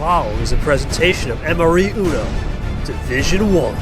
follow is a presentation of MRE Uno, Division 1.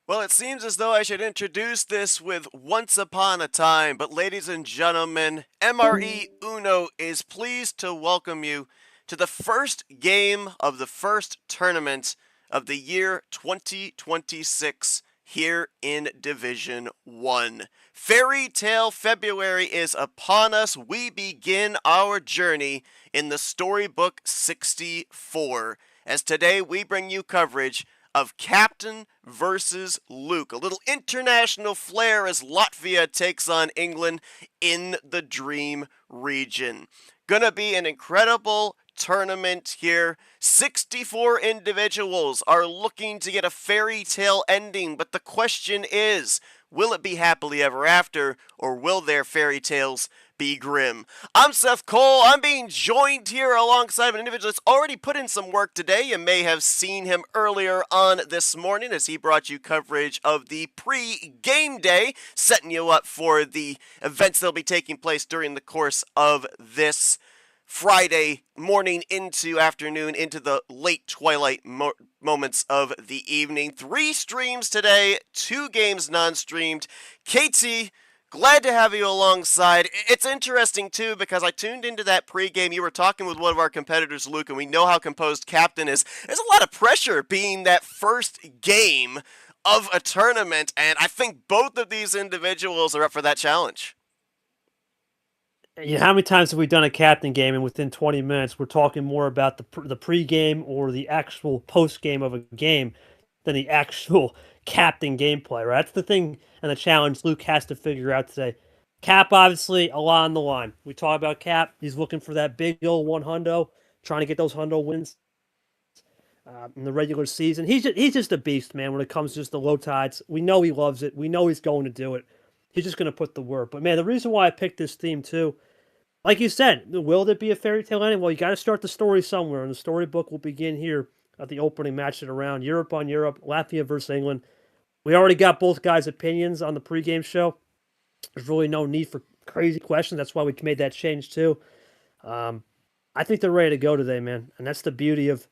Well, it seems as though I should introduce this with Once Upon a Time, but ladies and gentlemen, MRE Uno is pleased to welcome you to the first game of the first tournament of the year 2026 here in Division 1. Fairytale February is upon us. We begin our journey in the Storybook 64, as today we bring you coverage of Captain versus Luke. A little international flair as Latvia takes on England in the Dream region. Gonna be an incredible tournament here. 64 individuals are looking to get a fairy tale ending, but the question is, will it be happily ever after, or will their fairy tales be grim? I'm Seth Cole. I'm being joined here alongside an individual that's already put in some work today. You may have seen him earlier on this morning as he brought you coverage of the pre-game day, setting you up for the events that'll be taking place during the course of this Friday morning into afternoon into the late twilight moments of the evening. 3 streams today, 2 games non-streamed. KT, glad to have you alongside. It's interesting, too, because I tuned into that pregame. You were talking with one of our competitors, Luke, and we know how composed Captain is. There's a lot of pressure being that first game of a tournament, and I think both of these individuals are up for that challenge. You know, how many times have we done a captain game and within 20 minutes we're talking more about the pregame or the actual post-game of a game than the actual captain gameplay, right? That's the thing and the challenge Luke has to figure out today. Cap, obviously, a lot on the line. We talk about Cap. He's looking for that big old 100, trying to get those 100 wins in the regular season. He's just a beast, man, when it comes to just the low tides. We know he loves it. We know he's going to do it. He's just going to put the work. But, man, the reason why I picked this theme, too, like you said, will there be a fairy tale ending? Well, you got to start the story somewhere, and the storybook will begin here at the opening match at around Europe on Europe, Latvia versus England. We already got both guys' opinions on the pregame show. There's really no need for crazy questions. That's why we made that change too. I think they're ready to go today, man, and that's the beauty of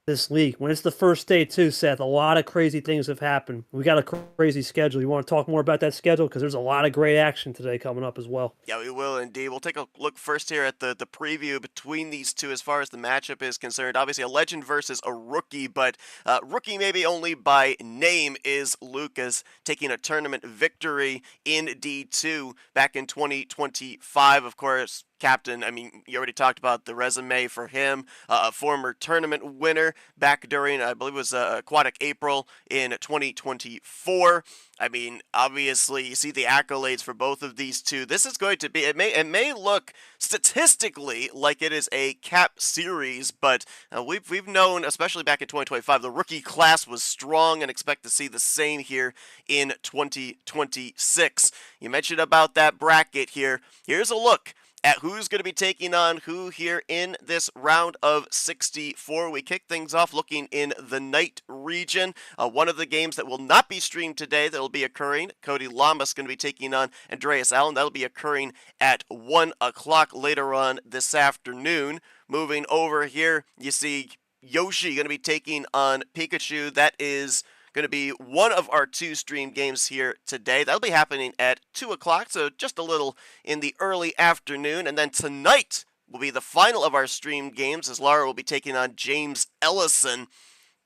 this league. When it's the first day too, Seth, a lot of crazy things have happened. We got a crazy schedule. You want to talk more about that schedule? Because there's a lot of great action today coming up as well. Yeah, we will indeed. We'll take a look first here at the preview between these two as far as the matchup is concerned. Obviously, a legend versus a rookie, but rookie maybe only by name is Lucas taking a tournament victory in D2 back in 2025, of course. Captain, I mean, you already talked about the resume for him, a former tournament winner back during, I believe it was Aquatic April in 2024. I mean, obviously, you see the accolades for both of these two. This is going to be, it may look statistically like it is a cap series, but we've known, especially back in 2025, the rookie class was strong and expect to see the same here in 2026. You mentioned about that bracket here. Here's a look at who's going to be taking on who here in this round of 64. We kick things off looking in the night region. One of the games that will not be streamed today that will be occurring, Cody Lamas going to be taking on Andreas Allen. That'll be occurring at 1 o'clock later on this afternoon. Moving over here, you see Yoshi going to be taking on Pikachu. That is going to be one of our two stream games here today. That'll be happening at 2 o'clock, so just a little in the early afternoon. And then tonight will be the final of our stream games as Lara will be taking on James Ellison.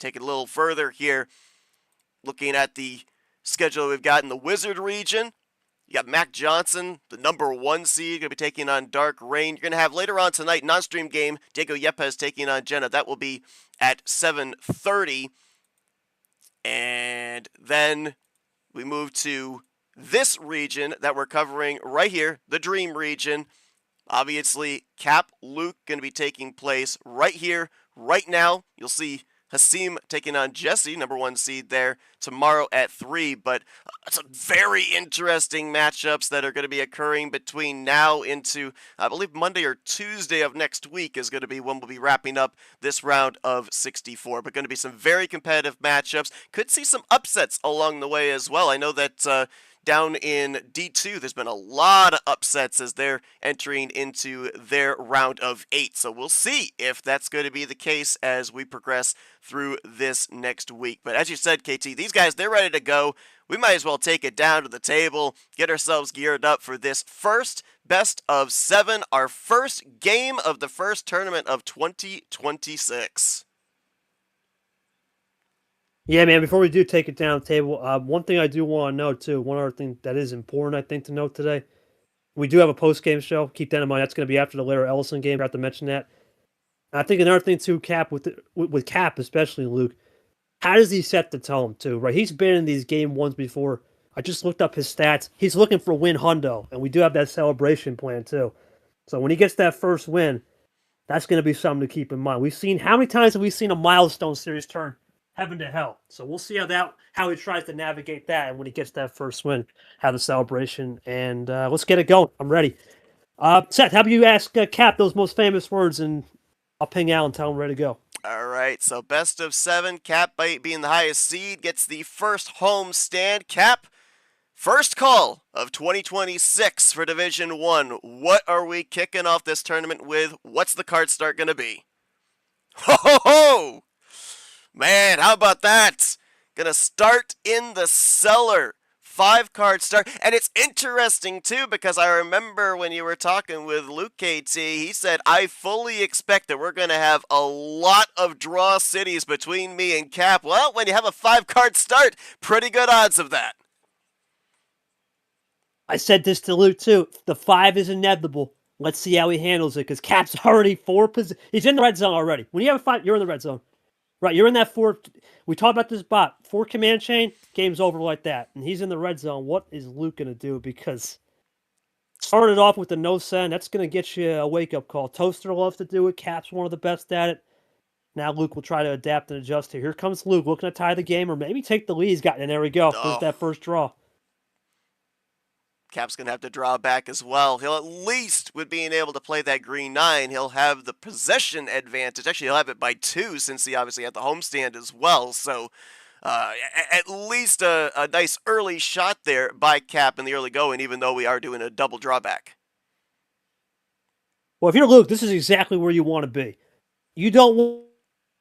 Take it a little further here, looking at the schedule we've got in the Wizard region. You got Mac Johnson, the number 1 seed, going to be taking on Dark Rain. You're going to have later on tonight, non-stream game, Diego Yepes taking on Jenna. That will be at 7:30. And then we move to this region that we're covering right here, the Dream region. Obviously, Cap Luke going to be taking place right here, right now. You'll see Hasim taking on Jesse, number 1 seed there, tomorrow at 3. But some very interesting matchups that are going to be occurring between now into, I believe, Monday or Tuesday of next week is going to be when we'll be wrapping up this round of 64. But going to be some very competitive matchups. Could see some upsets along the way as well. I know that down in D2, there's been a lot of upsets as they're entering into their round of 8. So we'll see if that's going to be the case as we progress through this next week. But as you said, KT, these guys, they're ready to go. We might as well take it down to the table, get ourselves geared up for this first best of 7, our first game of the first tournament of 2026. Yeah, man, before we do take it down the table, one thing I do want to know, too, one other thing that is important, I think, to note today, we do have a post-game show. Keep that in mind. That's going to be after the Lara Ellison game. I have to mention that. And I think another thing, too, Cap, with Cap, especially Luke, how does he set the tone, too, right? He's been in these game ones before. I just looked up his stats. He's looking for win hundo, and we do have that celebration plan, too. So when he gets that first win, that's going to be something to keep in mind. How many times have we seen a milestone series turn heaven to hell? So we'll see how he tries to navigate that, and when he gets that first win, have the celebration, and let's get it going. I'm ready. Seth, how about you ask Cap those most famous words, and I'll ping Al and tell him ready to go. All right, so best of 7, Cap being the highest seed, gets the first home stand. Cap, first call of 2026 for Division 1. What are we kicking off this tournament with? What's the card start going to be? Ho, ho, ho! Man, how about that? Gonna start in the cellar. 5-card start. And it's interesting, too, because I remember when you were talking with Luke KT, he said, I fully expect that we're going to have a lot of draw cities between me and Cap. Well, when you have a 5-card start, pretty good odds of that. I said this to Luke, too. The 5 is inevitable. Let's see how he handles it, because Cap's already 4 positions. He's in the red zone already. When you have a 5, you're in the red zone. Right, you're in that four. We talked about this bot. Four command chain, game's over like that. And he's in the red zone. What is Luke going to do? Because started off with the no send. That's going to get you a wake up call. Toaster loves to do it. Cap's one of the best at it. Now Luke will try to adapt and adjust here. Here comes Luke looking to tie the game or maybe take the lead. He's got, and there we go. There's Oh, that first draw. Cap's going to have to draw back as well. He'll at least, with being able to play that green 9, he'll have the possession advantage. Actually, he'll have it by 2 since he obviously had the homestand as well. So at least a nice early shot there by Cap in the early going, even though we are doing a double drawback. Well, if you're Luke, this is exactly where you want to be. You don't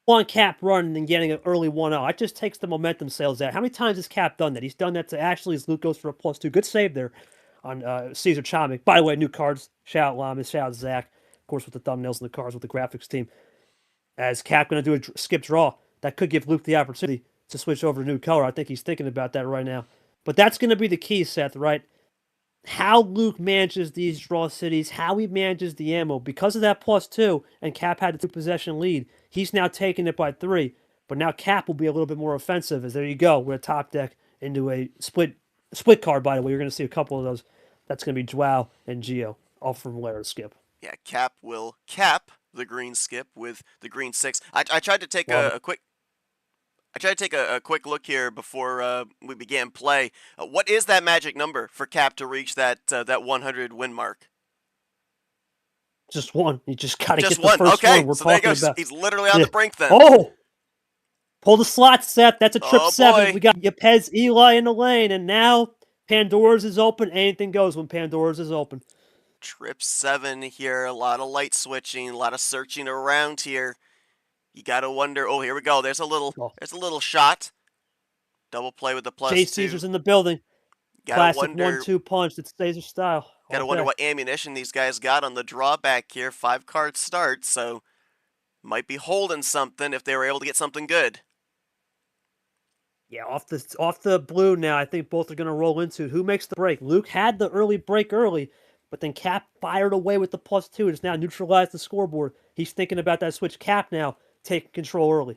want Cap running and getting an early 1-0. It just takes the momentum sales out. How many times has Cap done that? He's done that to Ashley as Luke goes for a +2. Good save there on Caesar Chomik. By the way, new cards. Shout out Lamas, shout out Zach. Of course, with the thumbnails and the cards with the graphics team. As Cap going to do a skip draw, that could give Luke the opportunity to switch over to new color. I think he's thinking about that right now. But that's going to be the key, Seth, right? How Luke manages these draw cities, how he manages the ammo. Because of that +2, and Cap had the 2-possession lead, he's now taking it by 3. But now Cap will be a little bit more offensive, as there you go. We're a top deck into a split card, by the way. You're going to see a couple of those. That's going to be Joao and Geo, all from Lair skip. Yeah, Cap will cap the green skip with the green 6. I tried to take a quick look here before we began play. What is that magic number for Cap to reach that 100 win mark? Just one. You just got to get the one. first okay. one. We're So there you go. about. He's literally on the brink then. Oh! Pull the slot, Seth. That's a trip 7. Boy. We got Yepez, Eli in the lane, and now Pandora's is open. Anything goes when Pandora's is open. Trip 7 here. A lot of light switching, a lot of searching around here. You gotta wonder. Oh, here we go. There's a little shot. Double play with the +2. Jay Caesar's in the building. Gotta Classic wonder, 1-2 punch. It's Caesar style. Gotta wonder what ammunition these guys got on the drawback here. 5-card start, so might be holding something if they were able to get something good. Yeah, off the blue now. I think both are going to roll into it. Who makes the break? Luke had the early break early, but then Cap fired away with the +2. It's now neutralized the scoreboard. He's thinking about that switch. Cap now taking control early.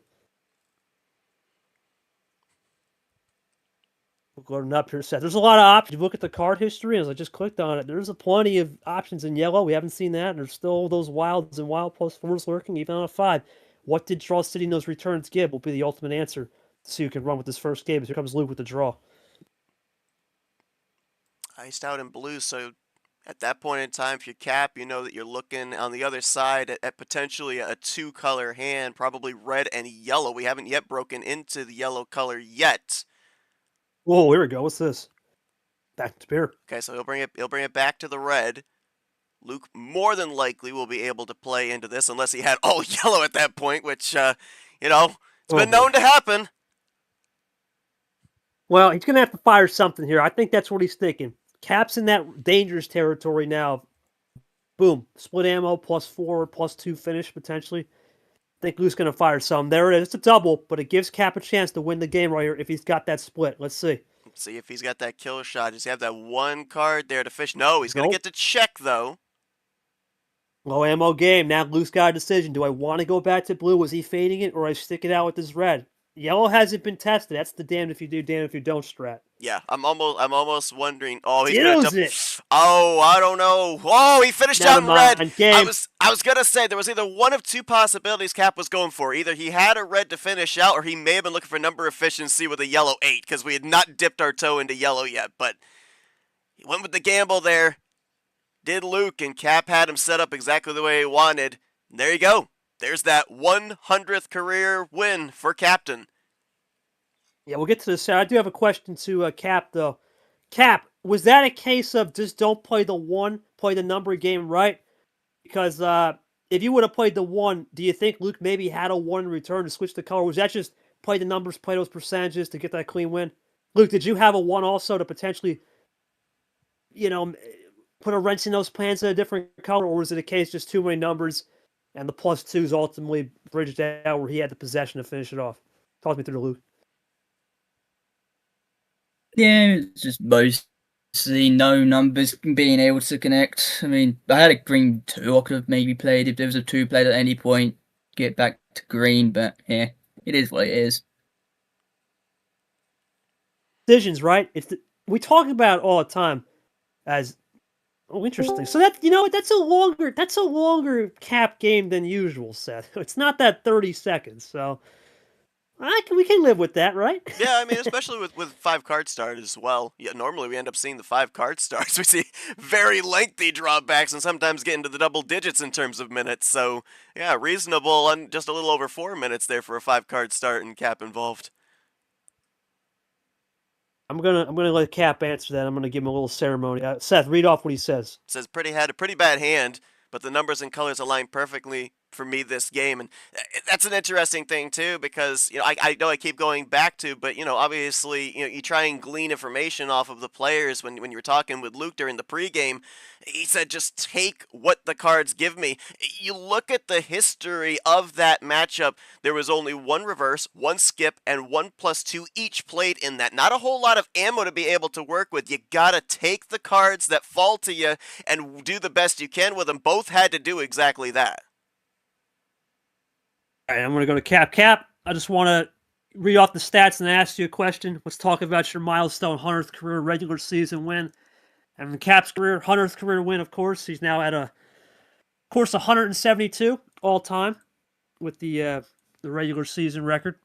We're going up here, Seth. There's a lot of options. Look at the card history. As I just clicked on it, there's a plenty of options in yellow. We haven't seen that. And there's still those wilds and wild +4s lurking, even on a 5. What did Draw City in those returns give will be the ultimate answer to see who can run with this first game. Here comes Luke with the draw. Iced out in blue, so at that point in time, if you're Cap, you know that you're looking on the other side at potentially a 2-color hand, probably red and yellow. We haven't yet broken into the yellow color yet. Whoa, here we go. What's this? Back to beer. Okay, so he'll bring it back to the red. Luke more than likely will be able to play into this unless he had all yellow at that point, which it's been known to happen. Well, he's going to have to fire something here. I think that's what he's thinking. Cap's in that dangerous territory now. Boom. Split ammo, +4, +2 finish, potentially. I think Luke's going to fire some. There it is. It's a double, but it gives Cap a chance to win the game right here if he's got that split. Let's see. Let's see if he's got that kill shot. Does he have that 1 card there to fish? No, he's going to get to check, though. Low ammo game. Now Luke's got a decision. Do I want to go back to blue? Was he fading it, or I stick it out with this red? Yellow hasn't been tested. That's the damned if you do, damned if you don't strat. Yeah, I'm almost wondering. Oh, he's gonna gonna. Oh, I don't know. Oh, he finished out in red. Game. I was gonna say there was either one of 2 possibilities Cap was going for. Either he had a red to finish out, or he may have been looking for number efficiency with a yellow 8 because we had not dipped our toe into yellow yet. But he went with the gamble there. Did Luke, and Cap had him set up exactly the way he wanted. And there you go. There's that 100th career win for Captain. Yeah, we'll get to this. I do have a question to Cap, though. Cap, was that a case of just don't play the 1, play the number game right? Because if you would have played the 1, do you think Luke maybe had a 1 in return to switch the color? Was that just play the numbers, play those percentages to get that clean win? Luke, did you have a 1 also to potentially, put a wrench in those plans in a different color, or was it a case just too many numbers and the +2s ultimately bridged out where he had the possession to finish it off? Talk me through the Luke. Yeah, it's just mostly no numbers being able to connect. I mean, I had a green 2 I could have maybe played if there was a 2 played at any point, get back to green, but yeah, it is what it is. Decisions, right? We talk about it all the time as interesting. So that's a longer cap game than usual, Seth. It's not that 30 seconds. So we can live with that, right? Yeah, I mean, especially with 5 card start as well. Yeah, normally we end up seeing the 5 card starts. We see very lengthy drawbacks and sometimes get into the double digits in terms of minutes. So yeah, reasonable and just a little over 4 minutes there for a 5 card start and cap involved. I'm gonna let Cap answer that. I'm gonna give him a little ceremony. Seth, read off what he says. Says had a pretty bad hand, but the numbers and colors align perfectly for me this game, and that's an interesting thing too, because I know I keep going back to, but obviously you try and glean information off of the players. When you were talking with Luke during the pregame, he said just take what the cards give me. You look at the history of that matchup, there was only one reverse, one skip, and 1+2 each played in that. Not a whole lot of ammo to be able to work with. You gotta take the cards that fall to you and do the best you can with them. Both had to do exactly that. All right, I'm gonna go to Cap. Cap, I just want to read off the stats and ask you a question. Let's talk about your milestone 100th career regular season win. And in Cap's career, 100th career win, of course. He's now at 172 all time with the regular season record.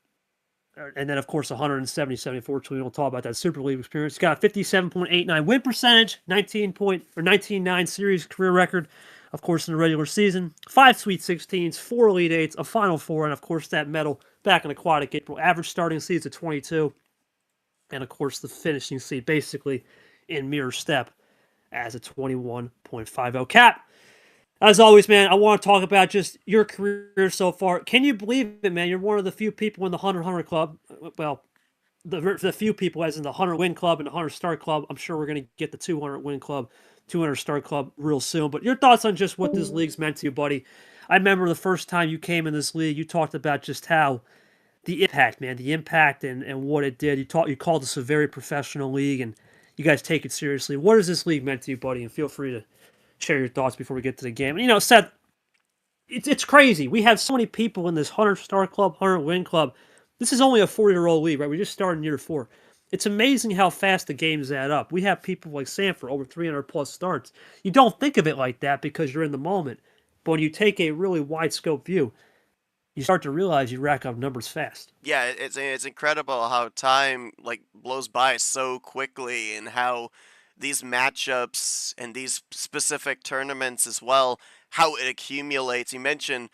And then, of course, 177. Unfortunately, we don't talk about that Super League experience. He's got a 57.89 win percentage, 19.9 series career record, of course, in the regular season. 5 Sweet 16s, 4 Elite 8s, a Final Four, and, of course, that medal back in Aquatic April. Average starting seeds of 22. And, of course, the finishing seed basically in mirror step as a 21.50. Cap, as always, man, I want to talk about just your career so far. Can you believe it, man? You're one of the few people in the 100 Club. Well, the few people as in the 100 Win Club and the 100 Start Club. I'm sure we're going to get the 200 Win Club, 200 Start Club real soon. But your thoughts on just what this league's meant to you, buddy. I remember the first time you came in this league, you talked about just how the impact, man, the impact and what it did. You called this a very professional league, and you guys take it seriously. What has this league meant to you, buddy? And feel free to share your thoughts before we get to the game. And, Seth, it's crazy. We have so many people in this 100 Star Club, 100 Win Club. This is only a 4-year-old league, right? We just started in year 4. It's amazing how fast the games add up. We have people like Sanford, over 300-plus starts. You don't think of it like that because you're in the moment. But when you take a really wide-scope view, you start to realize you rack up numbers fast. Yeah, it's incredible how time blows by so quickly, and how these matchups and these specific tournaments as well, how it accumulates. You mentioned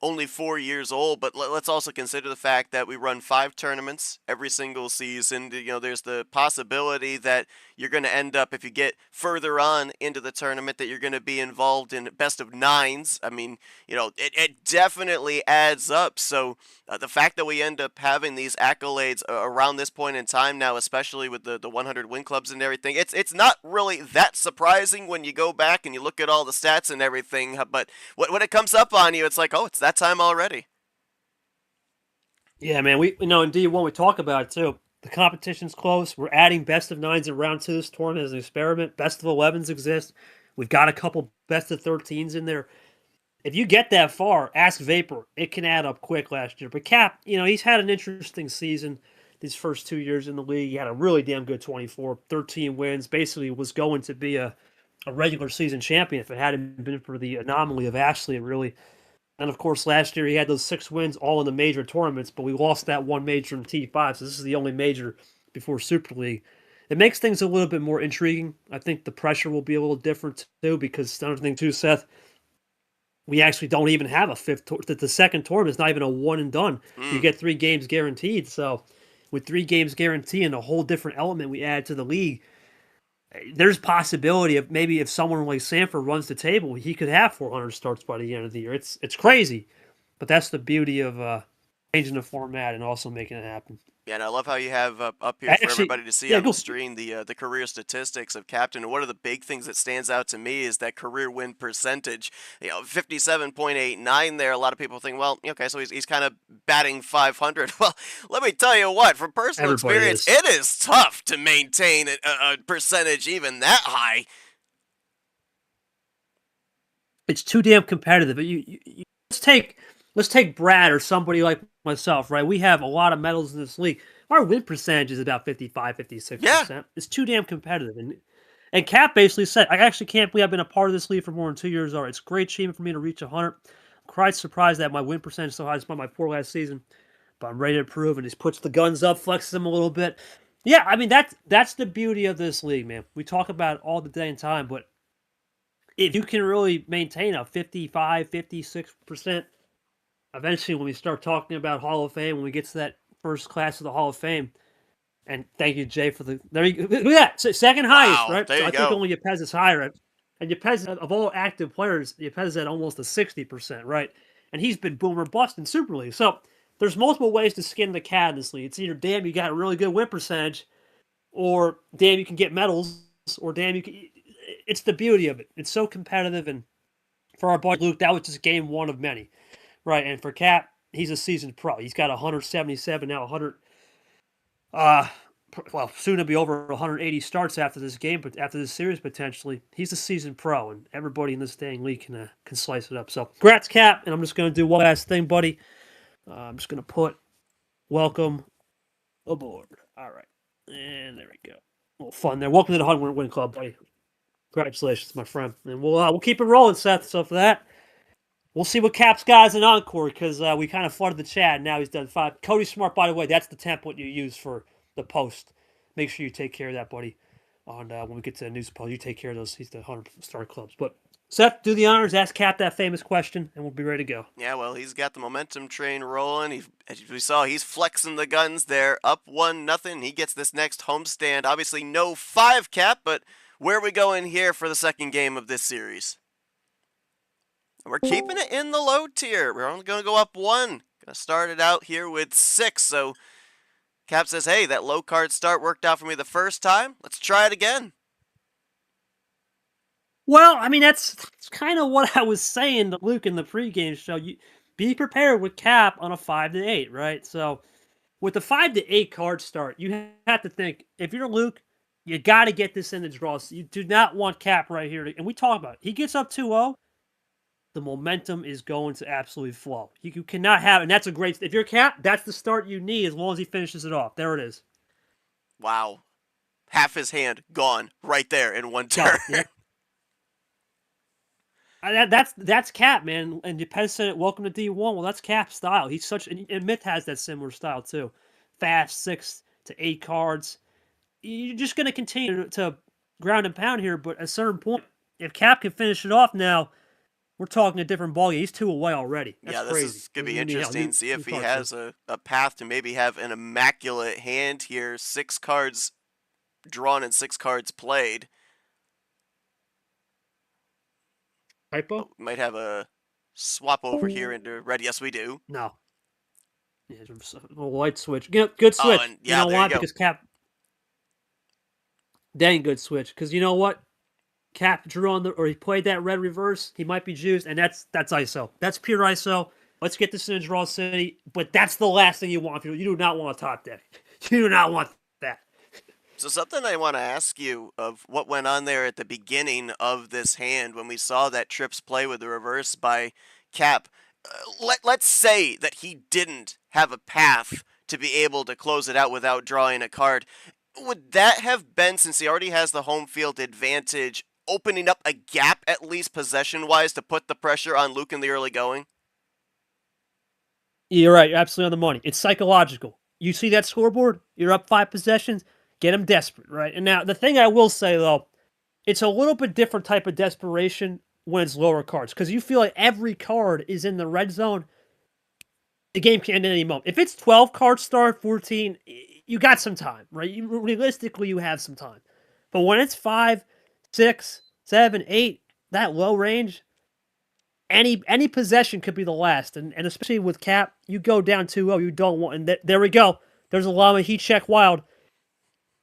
only 4 years old, but let's also consider the fact that we run 5 tournaments every single season. There's the possibility that you're going to end up, if you get further on into the tournament, that you're going to be involved in best of 9s. I mean, it definitely adds up. So the fact that we end up having these accolades around this point in time now, especially with the 100 win clubs and everything, it's not really that surprising when you go back and you look at all the stats and everything. But when it comes up on you, it's like, oh, it's that time already. Yeah, man. We indeed when we talk about it too. The competition's close. We're adding best of 9s in round 2 this tournament as an experiment. Best of 11s exist. We've got a couple best of 13s in there. If you get that far, ask Vapor. It can add up quick last year. But Cap, he's had an interesting season these first 2 years in the league. He had a really damn good 24, 13 wins. Basically was going to be a regular season champion if it hadn't been for the anomaly of Ashley, really. And of course, last year he had those 6 wins all in the major tournaments, but we lost that one major in T5, so this is the only major before Super League. It makes things a little bit more intriguing. I think the pressure will be a little different too, because another thing too, Seth, we actually don't even have a fifth. The second tournament is not even a one and done. You get 3 games guaranteed. So with 3 games guaranteed and a whole different element we add to the league, there's possibility of maybe if someone like Sanford runs the table, he could have 400 starts by the end of the year. It's crazy, but that's the beauty of changing the format and also making it happen. Yeah, and I love how you have up here for everybody to see on the screen the career statistics of Captain. And one of the big things that stands out to me is that career win percentage. 57.89 there. A lot of people think, well, okay, so he's kind of batting 500. Well, let me tell you what, from personal experience, it is tough to maintain a percentage even that high. It's too damn competitive. You let's take let's take Brad or somebody like myself, right? We have a lot of medals in this league. Our win percentage is about 55, 56%. Yeah. It's too damn competitive. And Cap basically said, I actually can't believe I've been a part of this league for more than 2 years already. It's a great achievement for me to reach 100. I'm quite surprised that my win percentage is so high despite my poor last season. But I'm ready to improve. And he puts the guns up, flexes them a little bit. Yeah, I mean, that's the beauty of this league, man. We talk about it all the day and time, but if you can really maintain a 55, 56%, eventually when we start talking about Hall of Fame, when we get to that first class of the Hall of Fame, and thank you, Jay, for the there. Look at that, second highest, Wow. right? There So you I think go. only Yepez is higher, and Yepez of all active players, Yepez is at almost a 60%, right? And he's been boom or bust in Super League. So there's multiple ways to skin the cat in this league. It's either damn you got a really good win percentage, or damn you can get medals, or damn you can. It's the beauty of it. It's so competitive, and for our boy Luke, that was just game one of many, right? And for Cap, he's a seasoned pro. He's got 177 now, 100. Well, soon to be over 180 starts after this game, but after this series potentially, he's a seasoned pro, and everybody in this dang league can slice it up. So, congrats, Cap, and I'm just gonna do one last thing, buddy. I'm just gonna put welcome aboard. All right, and there we go. A little fun there. Welcome to the 100 Win Club, buddy. Congratulations, my friend, and we'll keep it rolling, Seth. So for that, we'll see what Cap's got as an encore because we kind of flooded the chat. And now he's done 5. Cody Smart, by the way, that's the template you use for the post. Make sure you take care of that, buddy. And when we get to the news post, you take care of those. He's the 100 star clubs. But Seth, do the honors. Ask Cap that famous question, and we'll be ready to go. Yeah, well, he's got the momentum train rolling. As we saw, he's flexing the guns there. Up 1-0. He gets this next homestand. Obviously, no 5 Cap, but where are we going here for the second game of this series? We're keeping it in the low tier. We're only going to go up 1. Going to start it out here with 6. So Cap says, hey, that low card start worked out for me the first time. Let's try it again. Well, I mean, that's kind of what I was saying to Luke in the pregame show. You be prepared with Cap on a 5 to 8, right? So with the 5 to 8 card start, you have to think, if you're Luke, you got to get this in the draw. So you do not want Cap right here. And we talk about it. He gets up 2-0, the momentum is going to absolutely flow. You cannot have, and that's a great, if you're Cap, that's the start you need as long as he finishes it off. There it is. Wow. Half his hand gone right there in one turn. Yep. That's Cap, man. And Yepez said it, welcome to D1. Well, that's Cap's style. He's such, and Myth has that similar style too. Fast 6 to 8 cards. You're just going to continue to ground and pound here, but at a certain point, if Cap can finish it off now, we're talking a different ballgame. He's 2 away already. That's this crazy. is going to be interesting. See if he has a path to maybe have an immaculate hand here. 6 cards drawn and 6 cards played. Typo? We might have a swap over here into red. Yes, we do. No. Yeah, a light switch. Good switch. And yeah, you know why? Because Cap. Dang good switch. Because you know what? Cap drew on or he played that red reverse. He might be juiced, and that's ISO. That's pure ISO. Let's get this in draw city. But that's the last thing you want. You do not want a top deck. You do not want that. So something I want to ask you of what went on there at the beginning of this hand when we saw that Trips play with the reverse by Cap. Let's say that he didn't have a path to be able to close it out without drawing a card. Would that have been, since he already has the home field advantage, opening up a gap at least possession-wise to put the pressure on Luke in the early going? You're right. You're absolutely on the money. It's psychological. You see that scoreboard? You're up 5 possessions. Get him desperate, right? And now, the thing I will say, though, it's a little bit different type of desperation when it's lower cards. Because you feel like every card is in the red zone. The game can end at any moment. If it's 12 cards start, 14, you got some time, right? Realistically, you have some time. But when it's 5, 6, 7, 8, that low range, any possession could be the last. And especially with Cap, you go down 2-0, you don't want, and there we go. There's a llama heat check wild.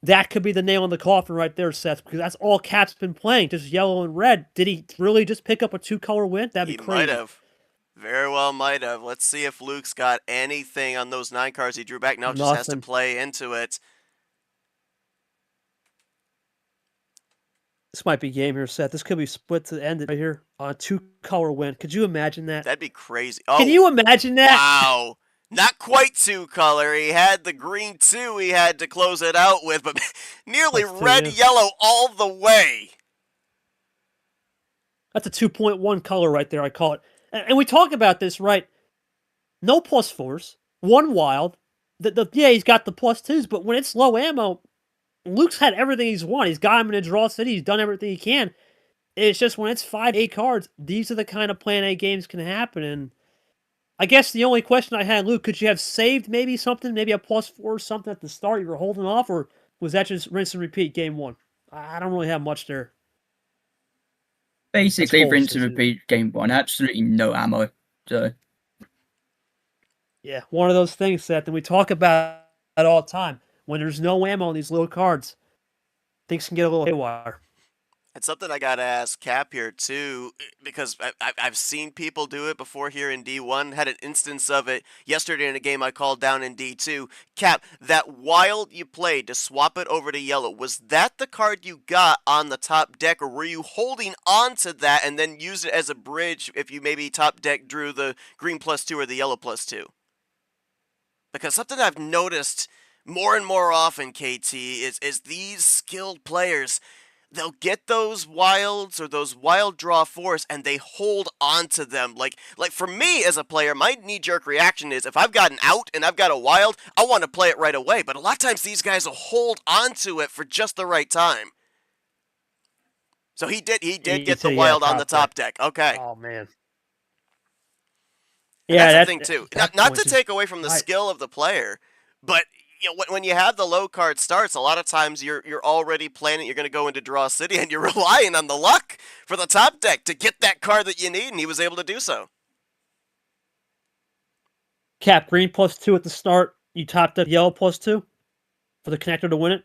That could be the nail in the coffin right there, Seth, because that's all Cap's been playing, just yellow and red. Did he really just pick up a 2-color win? That'd be crazy. He might have. Very well might have. Let's see if Luke's got anything on those 9 cards he drew back. Now just has to play into it. This might be game here, Seth. This could be split to the end right here on a 2-color win. Could you imagine that? That'd be crazy. Can Oh, you imagine that? wow. Not quite 2-color. He had the green 2 he had to close it out with, but nearly That's red, yellow all the way. That's a 2.1 color right there, I call it. And we talk about this, right? No +4s, 1 wild. Yeah, he's got the +2s, but when it's low ammo, Luke's had everything he's won. He's got him in a draw city. He's done everything he can. It's just when it's 5, 8 cards, these are the kind of plan A games can happen. And I guess the only question I had, Luke, could you have saved maybe something, maybe a +4 or something at the start you were holding off, or was that just rinse and repeat game 1? I don't really have much there. Basically, rinse and repeat game 1. Absolutely no ammo. So. Yeah, one of those things, Seth, and we talk about it all the time. When there's no ammo on these little cards, things can get a little haywire. It's something I gotta ask Cap here too, because I've seen people do it before here in D1. Had an instance of it yesterday in a game I called down in D2. Cap, that wild you played to swap it over to yellow, was that the card you got on the top deck, or were you holding on to that and then used it as a bridge if you maybe top deck drew the green +2 or the yellow +2? Because something I've noticed more and more often, KT, is these skilled players, they'll get those wilds or those wild draw 4s and they hold on to them. Like for me as a player, my knee-jerk reaction is if I've got an out and I've got a wild, I want to play it right away. But a lot of times these guys will hold on to it for just the right time. So he did get the wild on the top deck. Okay. Oh, man. And yeah, that's the thing too. Not to take away from the skill of the player, but you know, when you have the low card starts, a lot of times you're already planning you're going to go into draw city, and you're relying on the luck for the top deck to get that card that you need, and he was able to do so. Cap, green +2 at the start. You topped up yellow +2 for the connector to win it.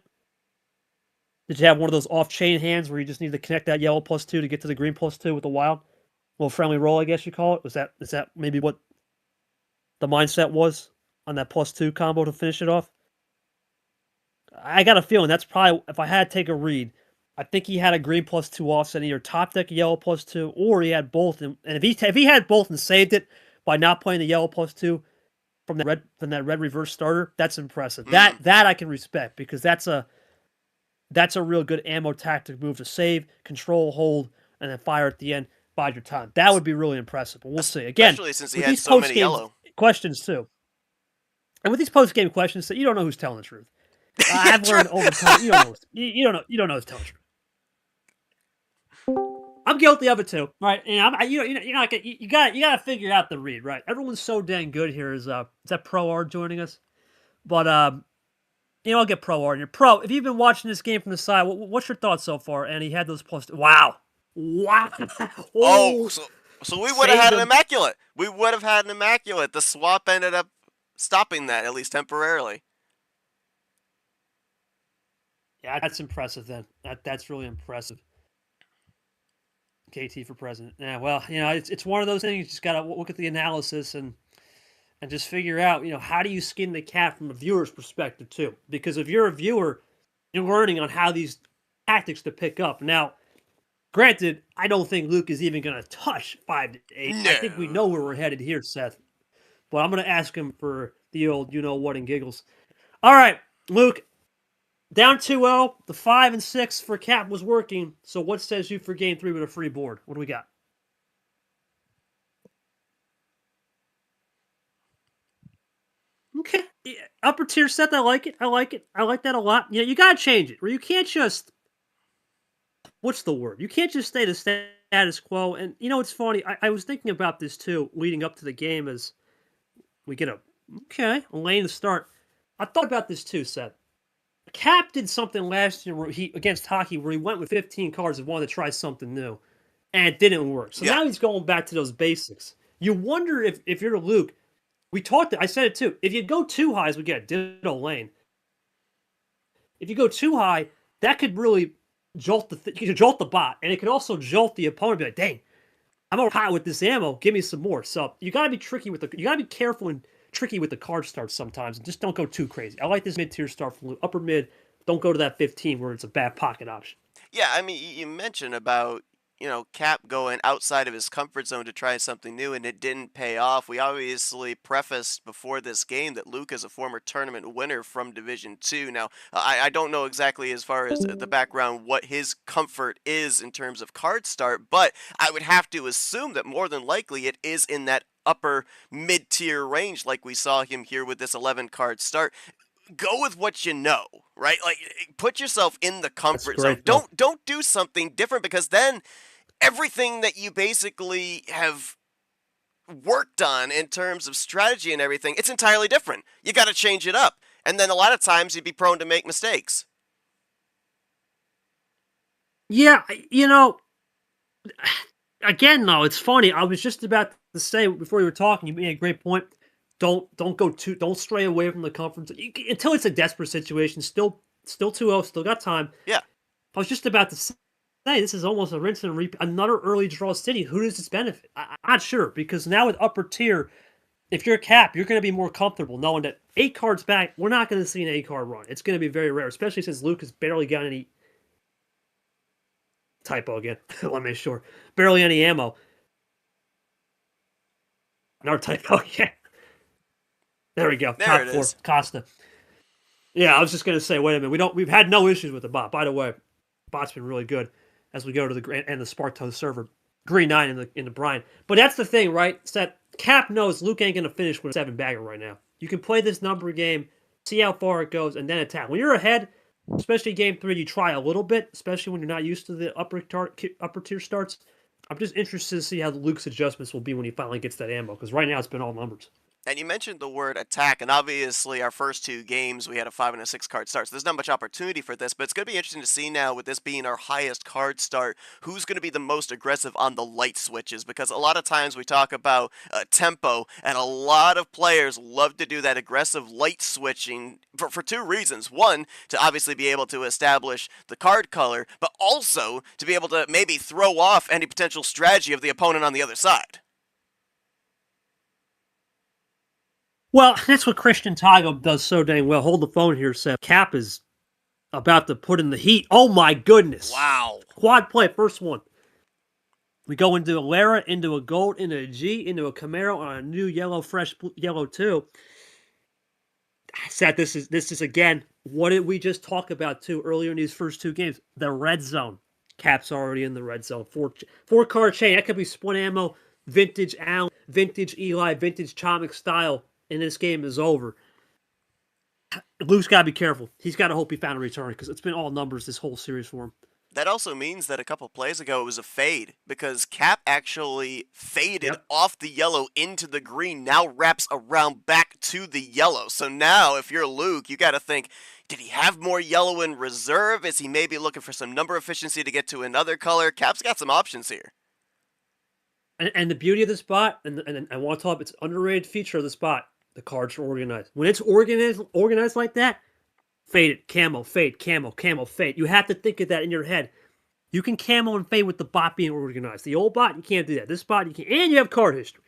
Did you have one of those off-chain hands where you just need to connect that yellow +2 to get to the green +2 with the wild? A little friendly roll, I guess you call it. Is that maybe what the mindset was on that +2 combo to finish it off? I got a feeling that's probably, if I had to take a read, I think he had a green +2 offset, either top deck yellow +2, or he had both. And if he had both and saved it by not playing the yellow +2 from that red reverse starter, that's impressive. That I can respect, because that's a real good ammo tactic move to save, control, hold, and then fire at the end. Bide your time. That would be really impressive. But we'll see. Again, especially since he had so many yellow questions too. And with these post-game questions, you don't know who's telling the truth. I've learned over time. You don't know who's telling the truth. I'm guilty of it too, right? And you got to figure out the read, right? Everyone's so dang good here. Is that Pro R joining us? But I'll get Pro R in here. Pro, if you've been watching this game from the side, what's your thoughts so far? And he had those wow. Oh, so we would have had an immaculate. We would have had an immaculate. The swap ended up stopping that, at least temporarily. Yeah, that's impressive then. That's really impressive. KT for president. Yeah, well, it's one of those things. You just got to look at the analysis and just figure out, how do you skin the cat from a viewer's perspective too? Because if you're a viewer, you're learning on how these tactics to pick up. Now, granted, I don't think Luke is even going to touch 5 to 8. No. I think we know where we're headed here, Seth. But I'm going to ask him for the old you-know-what and giggles. All right, Luke. Down 2-0, the 5 and 6 for Cap was working. So what says you for game 3 with a free board? What do we got? Okay. Yeah, upper tier set, I like it. I like that a lot. You got to change it. Where you can't just... What's the word? You can't just stay the status quo. And, it's funny. I was thinking about this, too, leading up to the game as we get a lane to start. I thought about this, too, Seth. Cap did something last year against hockey where he went with 15 cards and wanted to try something new, and it didn't work. So now he's going back to those basics. You wonder if you're Luke. I said it too. If you go too high, as we get ditto lane. If you go too high, that could really jolt the bot, and it could also jolt the opponent. Be like, dang, I'm over high with this ammo. Give me some more. So you got to be tricky you got to be careful and tricky with the card starts sometimes, and just don't go too crazy. I like this mid-tier start from Luke. Upper mid, don't go to that 15 where it's a bad pocket option. Yeah, I mean, you mentioned about, Cap going outside of his comfort zone to try something new, and it didn't pay off. We obviously prefaced before this game that Luke is a former tournament winner from Division Two. Now, I don't know exactly as far as the background what his comfort is in terms of card start, but I would have to assume that more than likely it is in that upper mid-tier range like we saw him here with this 11 card start. Go with what you know, right? Like put yourself in the That's comfort zone. great, though. Don't do something different, because then everything that you basically have worked on in terms of strategy and everything, it's entirely different. You got to change it up. And then a lot of times you'd be prone to make mistakes. Yeah, again, though, it's funny. I was just about to say before you were talking, you made a great point. Don't stray away from the comfort until it's a desperate situation. Still 2-0, still got time. Yeah. I was just about to say this is almost a rinse and repeat. Another early draw city. Who does this benefit? I'm not sure, because now with upper tier, if you're a Cap, you're going to be more comfortable knowing that 8 cards back, we're not going to see an 8-card run. It's going to be very rare, especially since Luke has barely got any typo again. Let me make sure. Barely any ammo. Another typo again. There we go. There Top it 4. is. Costa. Yeah, I was just gonna say. Wait a minute. We've had no issues with the bot. By the way, bot's been really good as we go to the Sparto server. Green 9 in the brine. But that's the thing, right? It's that Cap knows Luke ain't gonna finish with a 7-bagger right now. You can play this number game, see how far it goes, and then attack. When you're ahead, especially game 3, you try a little bit, especially when you're not used to the upper tier starts. I'm just interested to see how Luke's adjustments will be when he finally gets that ammo, because right now it's been all numbers. And you mentioned the word attack, and obviously our first 2 games we had a 5 and a 6 card start, so there's not much opportunity for this, but it's going to be interesting to see now, with this being our highest card start, who's going to be the most aggressive on the light switches, because a lot of times we talk about tempo, and a lot of players love to do that aggressive light switching for 2 reasons. One, to obviously be able to establish the card color, but also to be able to maybe throw off any potential strategy of the opponent on the other side. Well, that's what Christian Tago does so dang well. Hold the phone here, Seth. Cap is about to put in the heat. Oh my goodness. Wow. Quad play, first one. We go into a Lara, into a Gold, into a G, into a Camaro, on a new yellow, fresh yellow too. Seth, this is again, what did we just talk about too earlier in these first 2 games? The red zone. Cap's already in the red zone. 4 card chain. That could be split ammo, vintage Allen, vintage Eli, vintage Chomik style. And this game is over. Luke's got to be careful. He's got to hope he found a return, because it's been all numbers this whole series for him. That also means that a couple plays ago it was a fade, because Cap actually faded off the yellow into the green, now wraps around back to the yellow. So now if you're Luke, you got to think, did he have more yellow in reserve? Is he maybe looking for some number efficiency to get to another color? Cap's got some options here. And the beauty of the spot, and I want to talk about, it's an underrated feature of the spot. The cards are organized. When it's organized like that, fade it, camo, fade, camo, camo, fade. You have to think of that in your head. You can camo and fade with the bot being organized. The old bot, you can't do that. This bot, you can. And you have card history.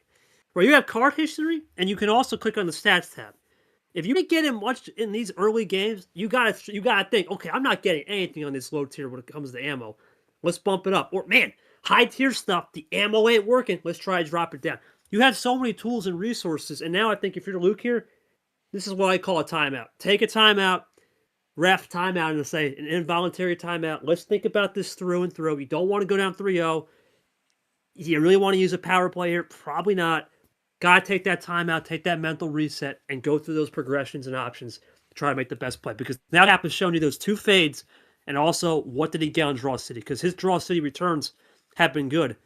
Where you have card history, and you can also click on the stats tab. If you get in much in these early games, you gotta think, okay, I'm not getting anything on this low tier when it comes to ammo. Let's bump it up. Or man, high tier stuff, the ammo ain't working. Let's try to drop it down. You have so many tools and resources, and now I think if you're Luke here, this is what I call a timeout. Take a timeout, ref timeout, and say an involuntary timeout. Let's think about this through and through. You don't want to go down 3-0. Do you really want to use a power play here? Probably not. Gotta take that timeout, take that mental reset, and go through those progressions and options to try to make the best play. Because now Cap has shown you those 2 fades, and also what did he get on Draw City? Because his Draw City returns have been good.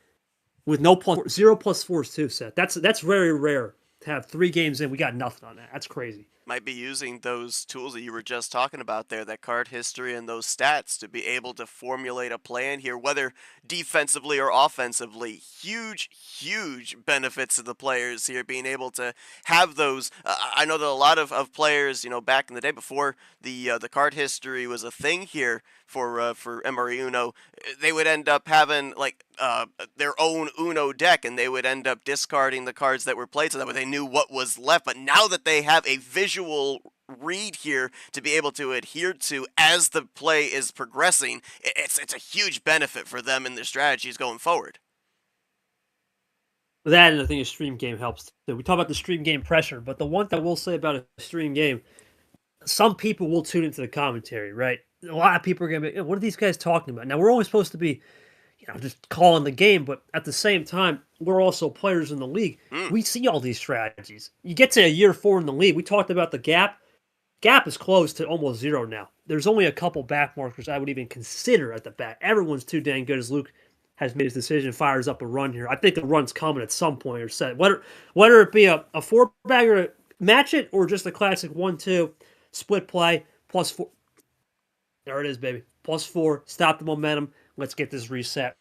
With 0+4s too, Seth. That's very rare to have 3 games in. We got nothing on that. That's crazy. Might be using those tools that you were just talking about there, that card history and those stats, to be able to formulate a plan here, whether defensively or offensively. Huge, huge benefits to the players here, being able to have those. I know that a lot of players, back in the day before the card history was a thing here for MRE Uno, they would end up having their own Uno deck, and they would end up discarding the cards that were played so that way they knew what was left. But now that they have a visual read here to be able to adhere to as the play is progressing, it's a huge benefit for them in their strategies going forward. That and I think a stream game helps too. We talk about the stream game pressure, but the one thing I will say about a stream game, some people will tune into the commentary, right? A lot of people are gonna be, what are these guys talking about? Now we're only supposed to be, just calling the game, but at the same time, we're also players in the league. Mm. We see all these strategies. You get to a year 4 in the league. We talked about the gap. Gap is close to almost 0 now. There's only a couple back markers I would even consider at the back. Everyone's too dang good as Luke has made his decision, fires up a run here. I think the run's coming at some point or set. Whether it be a 4-bagger to match it or just a classic 1-2 split play, +4. There it is, baby. +4. Stop the momentum. Let's get this reset.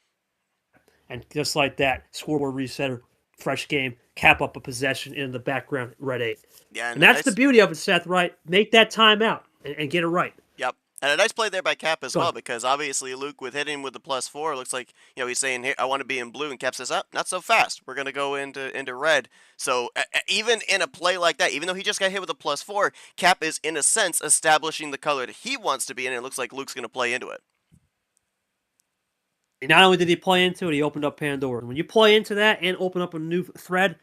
And just like that, scoreboard resetter, fresh game, cap up a possession in the background, red 8. Yeah, And that's the beauty of it, Seth, right? Make that timeout and get it right. Yep. And a nice play there by Cap as Go well, ahead. because obviously Luke with hitting with the +4 looks like, he's saying, here, I want to be in blue, and Cap says, not so fast. We're going to go into red. So even in a play like that, even though he just got hit with a +4, Cap is in a sense establishing the color that he wants to be in, and it looks like Luke's going to play into it. Not only did he play into it, he opened up Pandora. When you play into that and open up a new thread,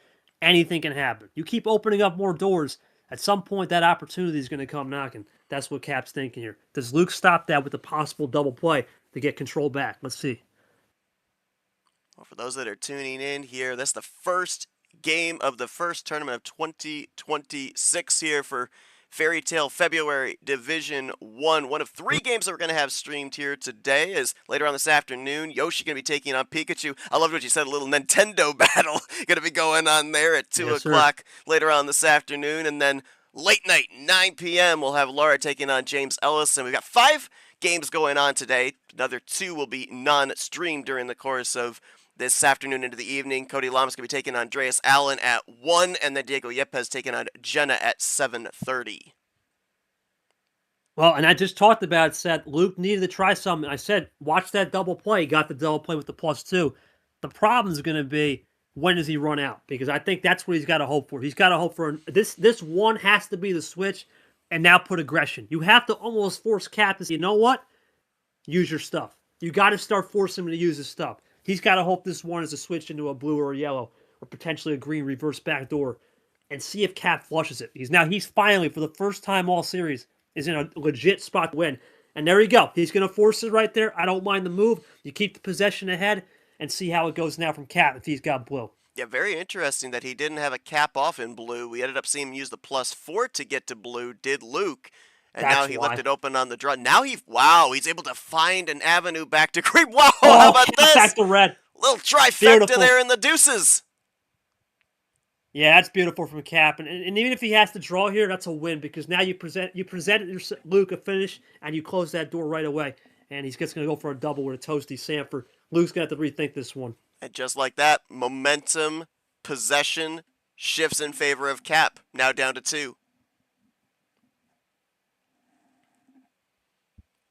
anything can happen. You keep opening up more doors, at some point that opportunity is going to come knocking. That's what Cap's thinking here. Does Luke stop that with a possible double play to get control back? Let's see. Well, for those that are tuning in here, that's the first game of the first tournament of 2026 here for Fairytale February Division 1. One of 3 games that we're going to have streamed here today is later on this afternoon. Yoshi going to be taking on Pikachu. I loved what you said, a little Nintendo battle going to be going on there at 2 o'clock later on this afternoon. And then late night, 9 p.m., we'll have Laura taking on James Ellison. We've got 5 games going on today. Another 2 will be non-streamed during the course of this afternoon into the evening. Cody Lamas going to be taking on Andreas Allen at 1, and then Diego Yepes taking on Jenna at 7:30. Well, and I just talked about, Seth, Luke needed to try something. I said, watch that double play. He got the double play with the +2. The problem is going to be, when does he run out? Because I think that's what he's got to hope for. He's got to hope for this one has to be the switch, and now put aggression. You have to almost force Cap to say, you know what? Use your stuff. You got to start forcing him to use his stuff. He's got to hope this one is a switch into a blue or a yellow, or potentially a green reverse backdoor, and see if Cap flushes it. He's finally, for the first time all series, is in a legit spot to win. And there you go. He's going to force it right there. I don't mind the move. You keep the possession ahead and see how it goes now from Cap if he's got blue. Yeah, very interesting that he didn't have a Cap off in blue. We ended up seeing him use the +4 to get to blue, did Luke. And now he left it open on the draw. Now he's able to find an avenue back to green. Wow, how about this? Back to red. Little trifecta there in the deuces. Yeah, that's beautiful from Cap. And even if he has to draw here, that's a win, because now you present Luke a finish, and you close that door right away. And he's just going to go for a double with a toasty Sanford. Luke's going to have to rethink this one. And just like that, momentum, possession shifts in favor of Cap. Now down to 2.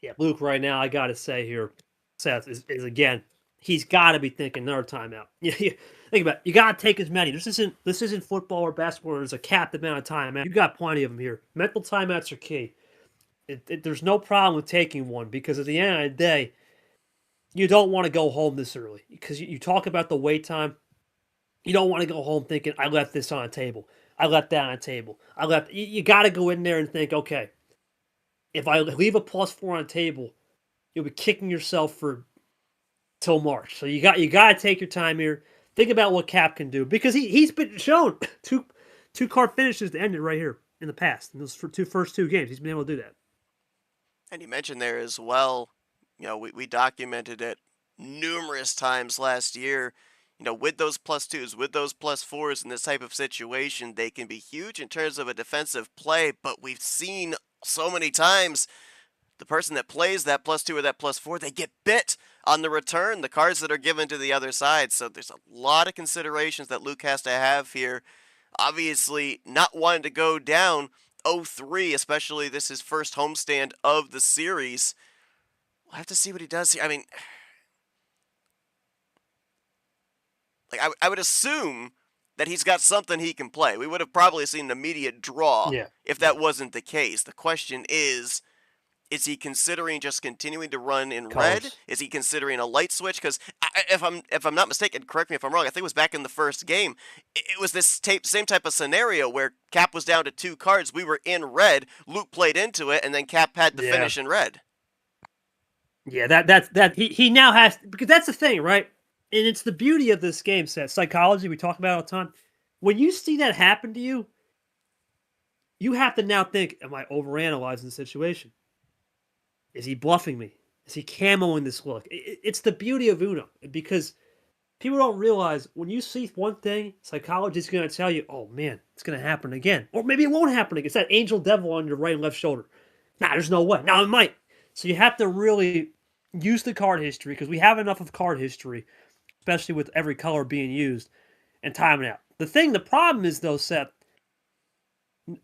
Yeah, Luke right now, I got to say here, Seth, is again, he's got to be thinking another timeout. Think about it. You got to take as many. This isn't football or basketball. There's a capped amount of timeout. You got plenty of them here. Mental timeouts are key. There's no problem with taking one, because at the end of the day, you don't want to go home this early, because you talk about the wait time. You don't want to go home thinking, I left this on a table. I left that on a table. You got to go in there and think, okay, if I leave a +4 on the table, you'll be kicking yourself for till March. So you got to take your time here. Think about what Cap can do, because he's been shown two card finishes to end it right here in the past. In those first two games, he's been able to do that. And you mentioned there as well, we documented it numerous times last year. With those +2s, with those +4s in this type of situation, they can be huge in terms of a defensive play, but we've seen so many times the person that plays that +2 or that +4, they get bit on the return, the cards that are given to the other side. So there's a lot of considerations that Luke has to have here. Obviously, not wanting to go down 0-3, especially this is first homestand of the series. We'll have to see what he does here. I mean, I would assume that he's got something he can play. We would have probably seen an immediate draw Yeah. if that wasn't the case. The question is he considering just continuing to run in red? Colors. Is he considering a light switch? Because if I'm not mistaken, correct me if I'm wrong. I think it was back in the first game. It was this same type of scenario where Cap was down to 2 cards. We were in red. Luke played into it, and then Cap had the finish in red. Yeah, that he now has, because that's the thing, right? And it's the beauty of this game set. Psychology, we talk about it all the time. When you see that happen to you, you have to now think, am I overanalyzing the situation? Is he bluffing me? Is he camoing this look? It's the beauty of Uno, because people don't realize when you see one thing, psychology is going to tell you, oh man, it's going to happen again. Or maybe it won't happen again. It's that angel devil on your right and left shoulder. Nah, there's no way. Now it might. So you have to really use the card history, because we have enough of card history, especially with every color being used, and time it out. The problem is though, Seth,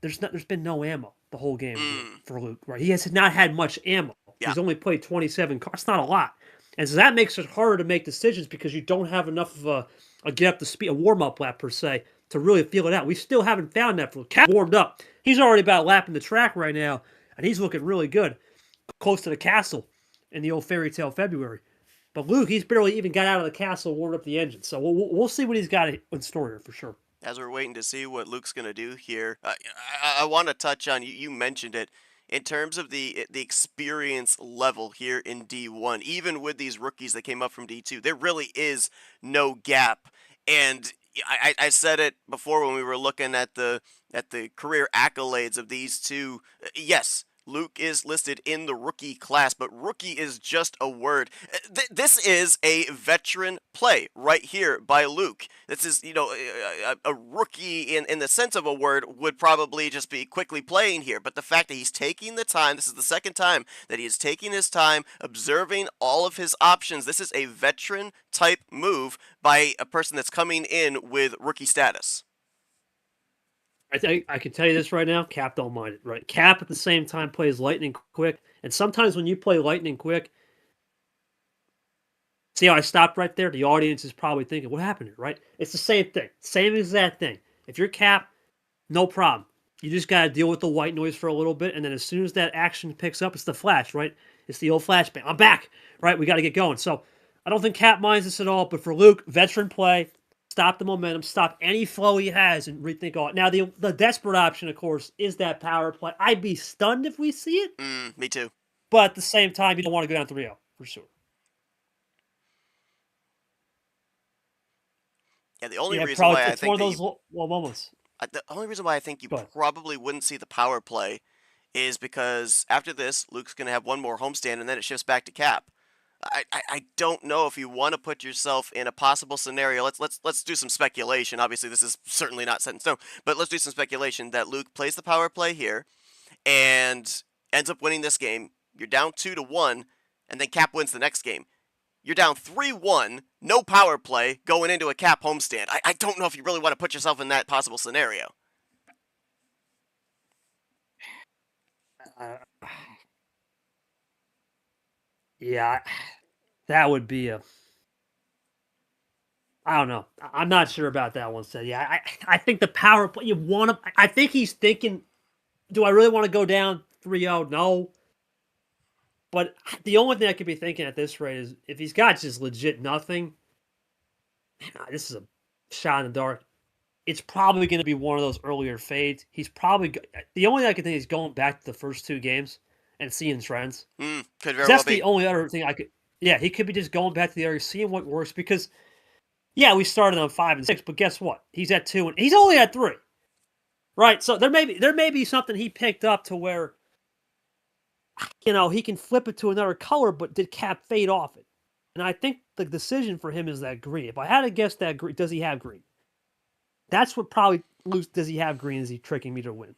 there's been no ammo the whole game for Luke, right? He has not had much ammo. Yeah. He's only played 27 cards. It's not a lot. And so that makes it harder to make decisions, because you don't have enough of a get up to speed, a warm-up lap per se, to really feel it out. We still haven't found that for Luke. Cap warmed up. He's already about lapping the track right now, and he's looking really good, close to the castle in the old Fairytale February. But Luke, he's barely even got out of the castle, warmed up the engine. So we'll see what he's got in store here for sure. As we're waiting to see what Luke's going to do here, I want to touch on, you mentioned it, in terms of the experience level here in D1. Even with these rookies that came up from D2, there really is no gap. And I said it before when we were looking at the career accolades of these two. Yes, Luke is listed in the rookie class, but rookie is just a word. This is a veteran play right here by Luke. This is, a rookie in the sense of a word would probably just be quickly playing here. But the fact that he's taking the time, this is the second time that he is taking his time, observing all of his options. This is a veteran type move by a person that's coming in with rookie status. I can tell you this right now, Cap don't mind it, right? Cap at the same time plays lightning quick, and sometimes when you play lightning quick, see how I stopped right there? The audience is probably thinking, what happened here, right? It's the same thing, same exact thing. If you're Cap, no problem. You just got to deal with the white noise for a little bit, and then as soon as that action picks up, it's the flash, right? It's the old flashbang. I'm back, right? We got to get going. So I don't think Cap minds this at all, but for Luke, veteran play, stop the momentum, stop any flow he has, and rethink all it. Now, the desperate option, of course, is that power play. I'd be stunned if we see it. Me too. But at the same time, you don't want to go down 3-0, for sure. Yeah, the only reason why I think one of those moments. The only reason why I think you probably wouldn't see the power play is because after this, Luke's going to have one more homestand, and then it shifts back to Cap. I don't know if you want to put yourself in a possible scenario. Let's do some speculation. Obviously, this is certainly not set in stone, but let's do some speculation that Luke plays the power play here and ends up winning this game. You're down 2-1, and then Cap wins the next game. You're down 3-1, no power play, going into a Cap homestand. I don't know if you really want to put yourself in that possible scenario. Yeah, that would be I don't know. I'm not sure about that one. So yeah, I think the power play, you want to. I think he's thinking, do I really want to go down 3-0? No. But the only thing I could be thinking at this rate is if he's got just legit nothing. This is a shot in the dark. It's probably going to be one of those earlier fades. He's probably the only thing I can think is going back to the first 2 games and seeing trends. Could very well That's be. the only other thing I could. Yeah, he could be just going back to the area, seeing what works. Because, yeah, we started on 5 and 6, but guess what? He's at 2 and he's only at 3, right? So there may be something he picked up to where, he can flip it to another color. But did Cap fade off it? And I think the decision for him is that green. If I had to guess that green, does he have green? That's what probably lose. Does he have green? Is he tricking me to win?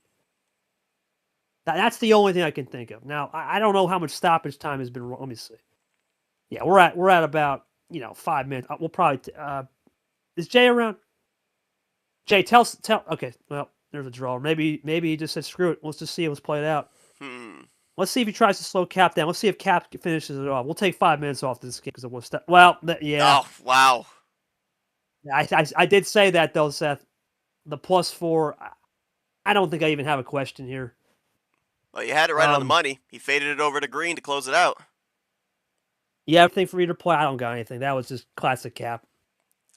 That's the only thing I can think of. Now, I don't know how much stoppage time has been. Let me see. Yeah, we're at about 5 minutes. We'll probably. Is Jay around? Jay, tell. Okay, well, there's a draw. Maybe he just said screw it. Let's just see what's played out. Let's see if he tries to slow Cap down. Let's see if Cap finishes it off. We'll take 5 minutes off this game because it was. Yeah. Oh wow. I did say that though, Seth. The +4. I don't think I even have a question here. Well, you had it right on the money. He faded it over to green to close it out. You have anything for me to play? I don't got anything. That was just classic Cap.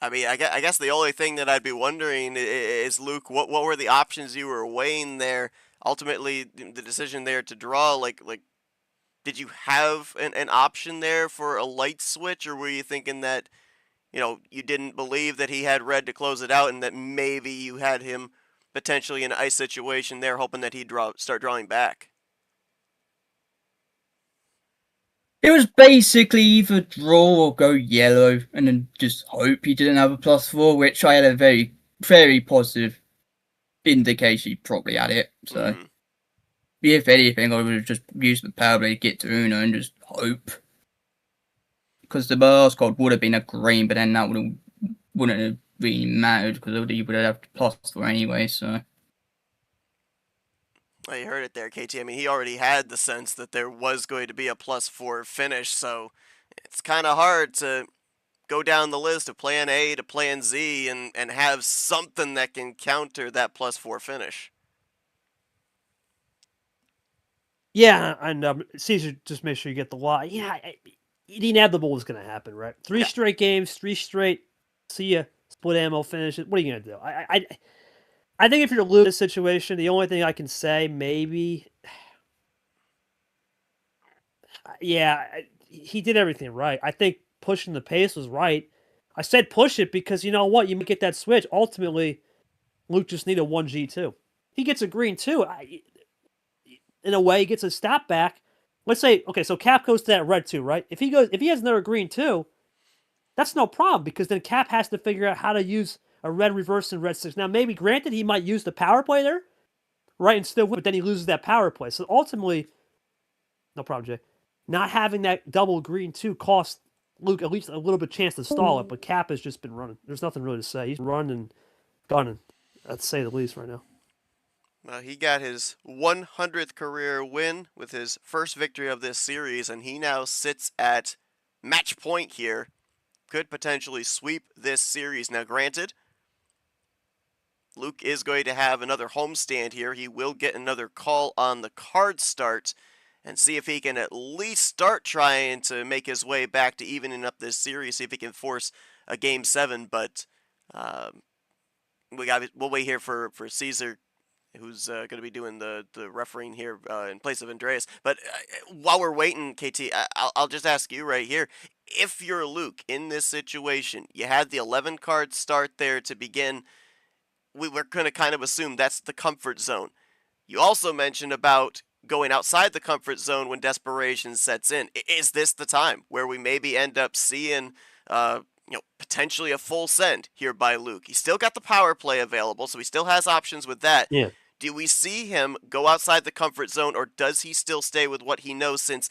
I mean, I guess the only thing that I'd be wondering is, Luke, what were the options you were weighing there? Ultimately, the decision there to draw, like, did you have an option there for a light switch, or were you thinking that, you didn't believe that he had red to close it out, and that maybe you had him potentially in an ice situation there, hoping that he'd start drawing back? It was basically either draw or go yellow, and then just hope he didn't have a +4, which I had a very, very positive indication he probably had it. So, if anything, I would have just used the power blade, get to Uno, and just hope. Because the last card would have been a green, but then that wouldn't have really mattered because he would have +4 anyway. So. Well, you heard it there, KT. I mean, he already had the sense that there was going to be a +4 finish, so it's kind of hard to go down the list of plan A to plan Z and have something that can counter that +4 finish. Yeah, and Caesar, just make sure you get the lot. Yeah, the inevitable was going to happen, right? Three straight games, 3 straight. See ya. Split ammo finishes. What are you going to do? I think if you're losing this situation, the only thing I can say, maybe, he did everything right. I think pushing the pace was right. I said push it because you know what? You might get that switch. Ultimately, Luke just needed 1G2. He gets a green too. In a way, he gets a stop back. Let's say, okay, so Cap goes to that red 2, right? If he has another green 2, that's no problem because then Cap has to figure out how to use a red reverse and red 6. Now, maybe granted, he might use the power play there, right, and still win, but then he loses that power play. So ultimately, no problem, Jay. Not having that double green 2 cost Luke at least a little bit chance to stall it, but Cap has just been running. There's nothing really to say. He's running and gunning, to say the least, right now. Well, he got his 100th career win with his first victory of this series, and he now sits at match point here. Could potentially sweep this series. Now, granted, Luke is going to have another homestand here. He will get another call on the card start and see if he can at least start trying to make his way back to evening up this series, see if he can force a Game 7. But we'll wait here for Caesar, who's going to be doing the refereeing here in place of Andreas. But while we're waiting, KT, I'll just ask you right here. If you're Luke in this situation, you had the 11 card start there to begin. We're going to kind of assume that's the comfort zone. You also mentioned about going outside the comfort zone when desperation sets in. Is this the time where we maybe end up seeing potentially a full send here by Luke? He's still got the power play available, so he still has options with that. Yeah. Do we see him go outside the comfort zone, or does he still stay with what he knows since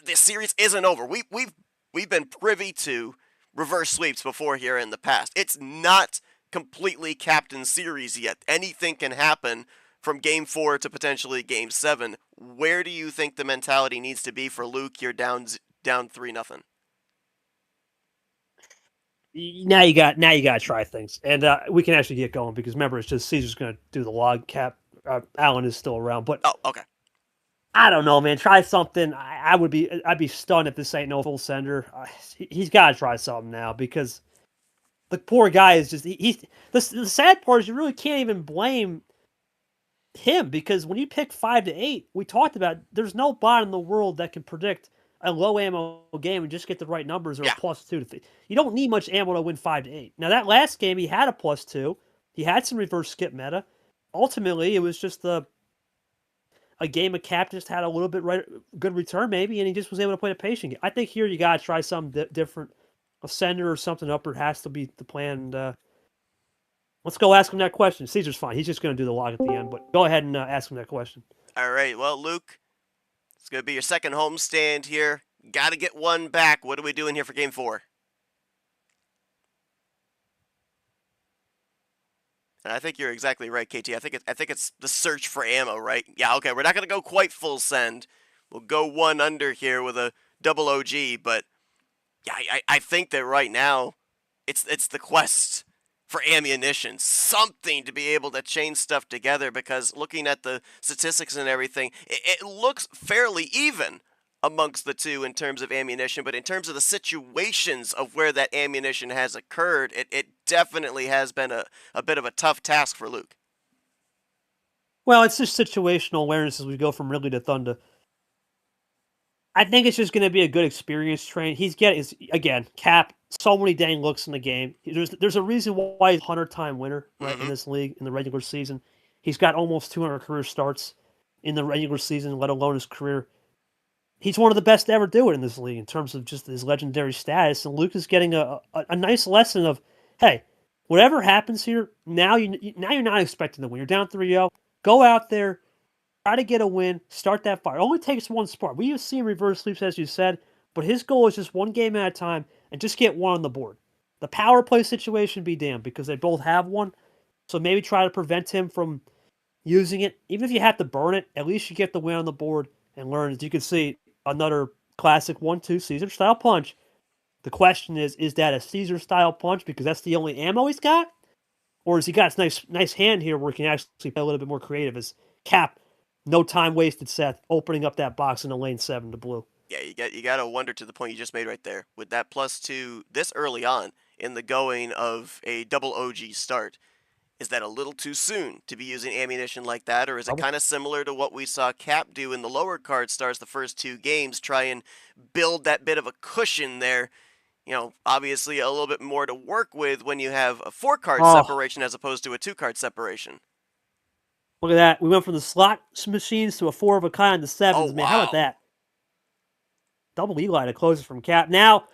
this series isn't over? We've been privy to reverse sweeps before here in the past. It's not completely Captain Series yet. Anything can happen from Game 4 to potentially Game 7. Where do you think the mentality needs to be for Luke here down 3-0? Now you got to try things, and we can actually get going because remember, it's just Caesar's going to do the log. Cap Alan is still around, but okay. I don't know, man. Try something. I'd be stunned if this ain't no full sender. He's got to try something now because the poor guy is just the sad part is you really can't even blame him because when you pick 5 to 8, we talked about there's no bot in the world that can predict a low ammo game and just get the right numbers or a +2 to 3. You don't need much ammo to win 5 to 8. Now that last game he had a +2. He had some reverse skip meta. Ultimately, it was just a game of Cap just had a little bit good return maybe, and he just was able to play the patient game. I think here you got to try something different. A sender or something upper has to be the plan. And, let's go ask him that question. Caesar's fine. He's just going to do the log at the end, but go ahead and ask him that question. All right. Well, Luke, it's going to be your second homestand here. Got to get one back. What are we doing here for Game 4? And I think you're exactly right, KT. I think it's the search for ammo, right? Yeah, okay. We're not going to go quite full send. We'll go one under here with a double OG, but yeah, I think that right now it's the quest for ammunition, something to be able to chain stuff together, because looking at the statistics and everything, it looks fairly even amongst the two in terms of ammunition, but in terms of the situations of where that ammunition has occurred, it definitely has been a bit of a tough task for Luke. Well, it's just situational awareness as we go from Ridley to Thunder. I think it's just going to be a good experience train. He's getting, again, Cap, so many dang looks in the game. There's a reason why he's a 100-time winner, right, in this league, in the regular season. He's got almost 200 career starts in the regular season, let alone his career. He's one of the best to ever do it in this league in terms of just his legendary status. And Luke is getting a nice lesson of, hey, whatever happens here, now you're not expecting to win. You're down 3-0. Go out there, try to get a win, start that fire. It only takes one spark. We have seen reverse sweeps, as you said, but his goal is just one game at a time and just get one on the board. The power play situation be damned, because they both have one. So maybe try to prevent him from using it. Even if you have to burn it, at least you get the win on the board and learn. As you can see, another classic 1-2 Caesar style punch. The question is that a Caesar style punch because that's the only ammo he's got? Or has he got a nice hand here where he can actually play a little bit more creative? As Cap, no time wasted, Seth, opening up that box in the lane 7 to blue. Yeah, you got to wonder, to the point you just made right there, with that +2 this early on in the going of a double OG start. Is that a little too soon to be using ammunition like that, or is it kind of similar to what we saw Cap do in the lower card stars the first 2 games, try and build that bit of a cushion there? You know, obviously a little bit more to work with when you have a 4-card separation as opposed to a 2-card separation. Look at that. We went from the slot machines to a 4 of a kind to 7s. Oh, Man, wow. how about that? Double Eli to close it from Cap. Now,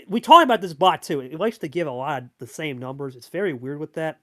we talked about this bot too. It likes to give a lot of the same numbers. It's very weird with that.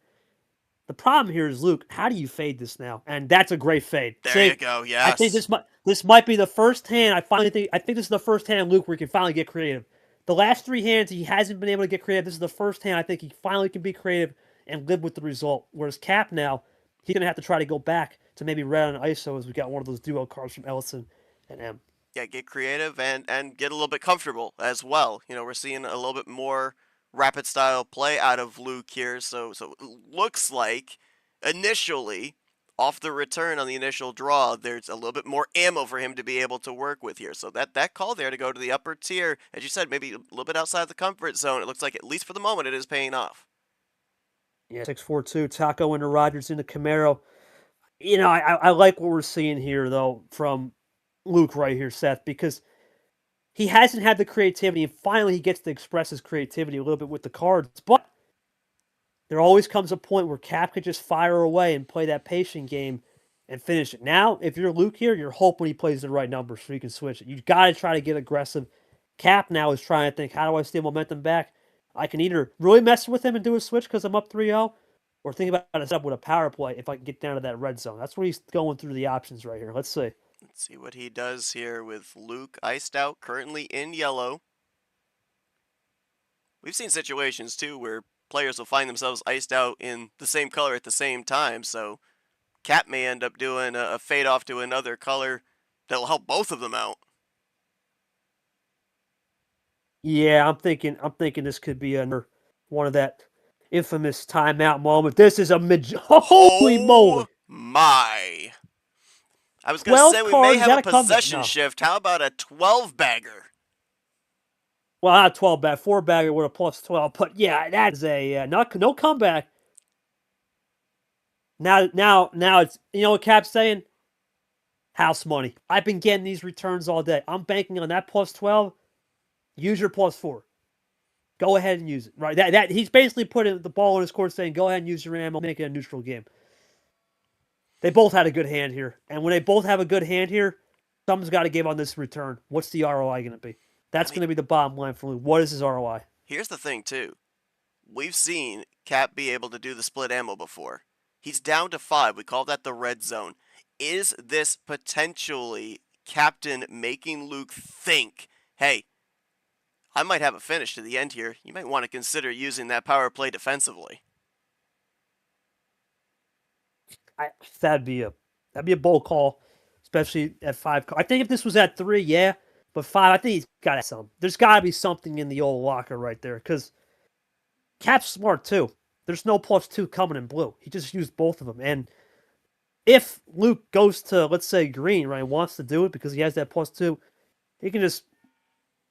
The problem here is, Luke, how do you fade this now? And that's a great fade. There you go, yes. I think this might be the first hand. I think this is the first hand, Luke, where he can finally get creative. The last 3 hands, he hasn't been able to get creative. This is the first hand I think he finally can be creative and live with the result. Whereas Cap now, he's going to have to try to go back to maybe red on ISO, as we got one of those duo cards from Ellison and M. Yeah, get creative and get a little bit comfortable as well. You know, we're seeing a little bit more rapid style play out of Luke here, so it looks like initially off the return on the initial draw, there's a little bit more ammo for him to be able to work with here. So that call there to go to the upper tier, as you said, maybe a little bit outside the comfort zone, it looks like, at least for the moment, it is paying off. Yeah, 6-4-2, Taco into Rogers into Camaro. You know, I like what we're seeing here, though, from Luke right here, Seth, because he hasn't had the creativity, and finally he gets to express his creativity a little bit with the cards. But there always comes a point where Cap could just fire away and play that patient game and finish it. Now, if you're Luke here, you're hoping he plays the right numbers so you can switch it. You've got to try to get aggressive. Cap now is trying to think, how do I steal momentum back? I can either really mess with him and do a switch because I'm up 3-0, or think about a setup with a power play if I can get down to that red zone. That's what he's going through the options right here. Let's see. Let's see what he does here with Luke iced out, currently in yellow. We've seen situations, too, where players will find themselves iced out in the same color at the same time, so Cap may end up doing a fade off to another color that'll help both of them out. Yeah, I'm thinking this could be one of that infamous timeout moment. This is a holy moly. My. I was going to say, we may have a possession shift. How about a 12-bagger? Well, not a 12-bag, 4-bagger with a +12. But yeah, that's a no comeback. Now it's, you know what Cap's saying? House money. I've been getting these returns all day. I'm banking on that +12. Use your +4. Go ahead and use it. Right? That he's basically putting the ball in his court, saying, "Go ahead and use your ammo. Make it a neutral game." They both had a good hand here, and when they both have a good hand here, something's got to give on this return. What's the ROI going to be? That's going to be the bottom line for Luke. What is his ROI? Here's the thing, too. We've seen Cap be able to do the split ammo before. He's down to 5. We call that the red zone. Is this potentially Captain making Luke think, hey, I might have a finish to the end here. You might want to consider using that power play defensively. That'd be a bold call, especially at 5. I think if this was at 3, yeah, but 5, I think he's got some. There's got to be something in the old locker right there, because Cap's smart too. there's no +2 coming in blue. He just used both of them. And if Luke goes to, let's say, green, right, wants to do it because he has that +2, he can just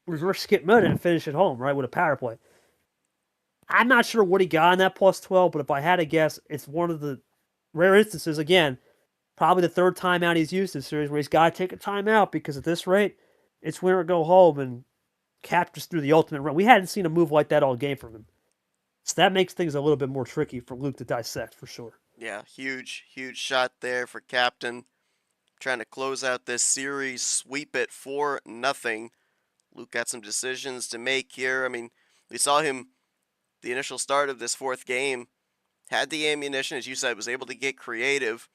reverse skip mode and finish it home, right, with a power play. I'm not sure what he got on that +12, but if I had to guess, it's one of the rare instances, again, probably the third timeout he's used this series where he's got to take a timeout because at this rate, it's win or go home, and Cap just threw the ultimate run. We hadn't seen a move like that all game from him. So that makes things a little bit more tricky for Luke to dissect, for sure. Yeah, huge shot there for Captain. Trying to close out this series, sweep it 4-0. Luke got some decisions to make here. I mean, we saw him the initial start of this fourth game. Had the ammunition, as you said, was able to get creative.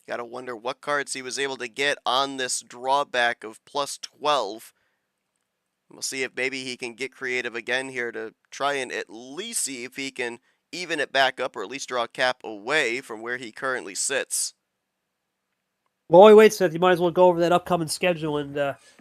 Got to wonder what cards he was able to get on this drawback of +12. We'll see if maybe he can get creative again here to try and at least see if he can even it back up or at least draw Cap away from where he currently sits. While we wait, Seth, you might as well go over that upcoming schedule and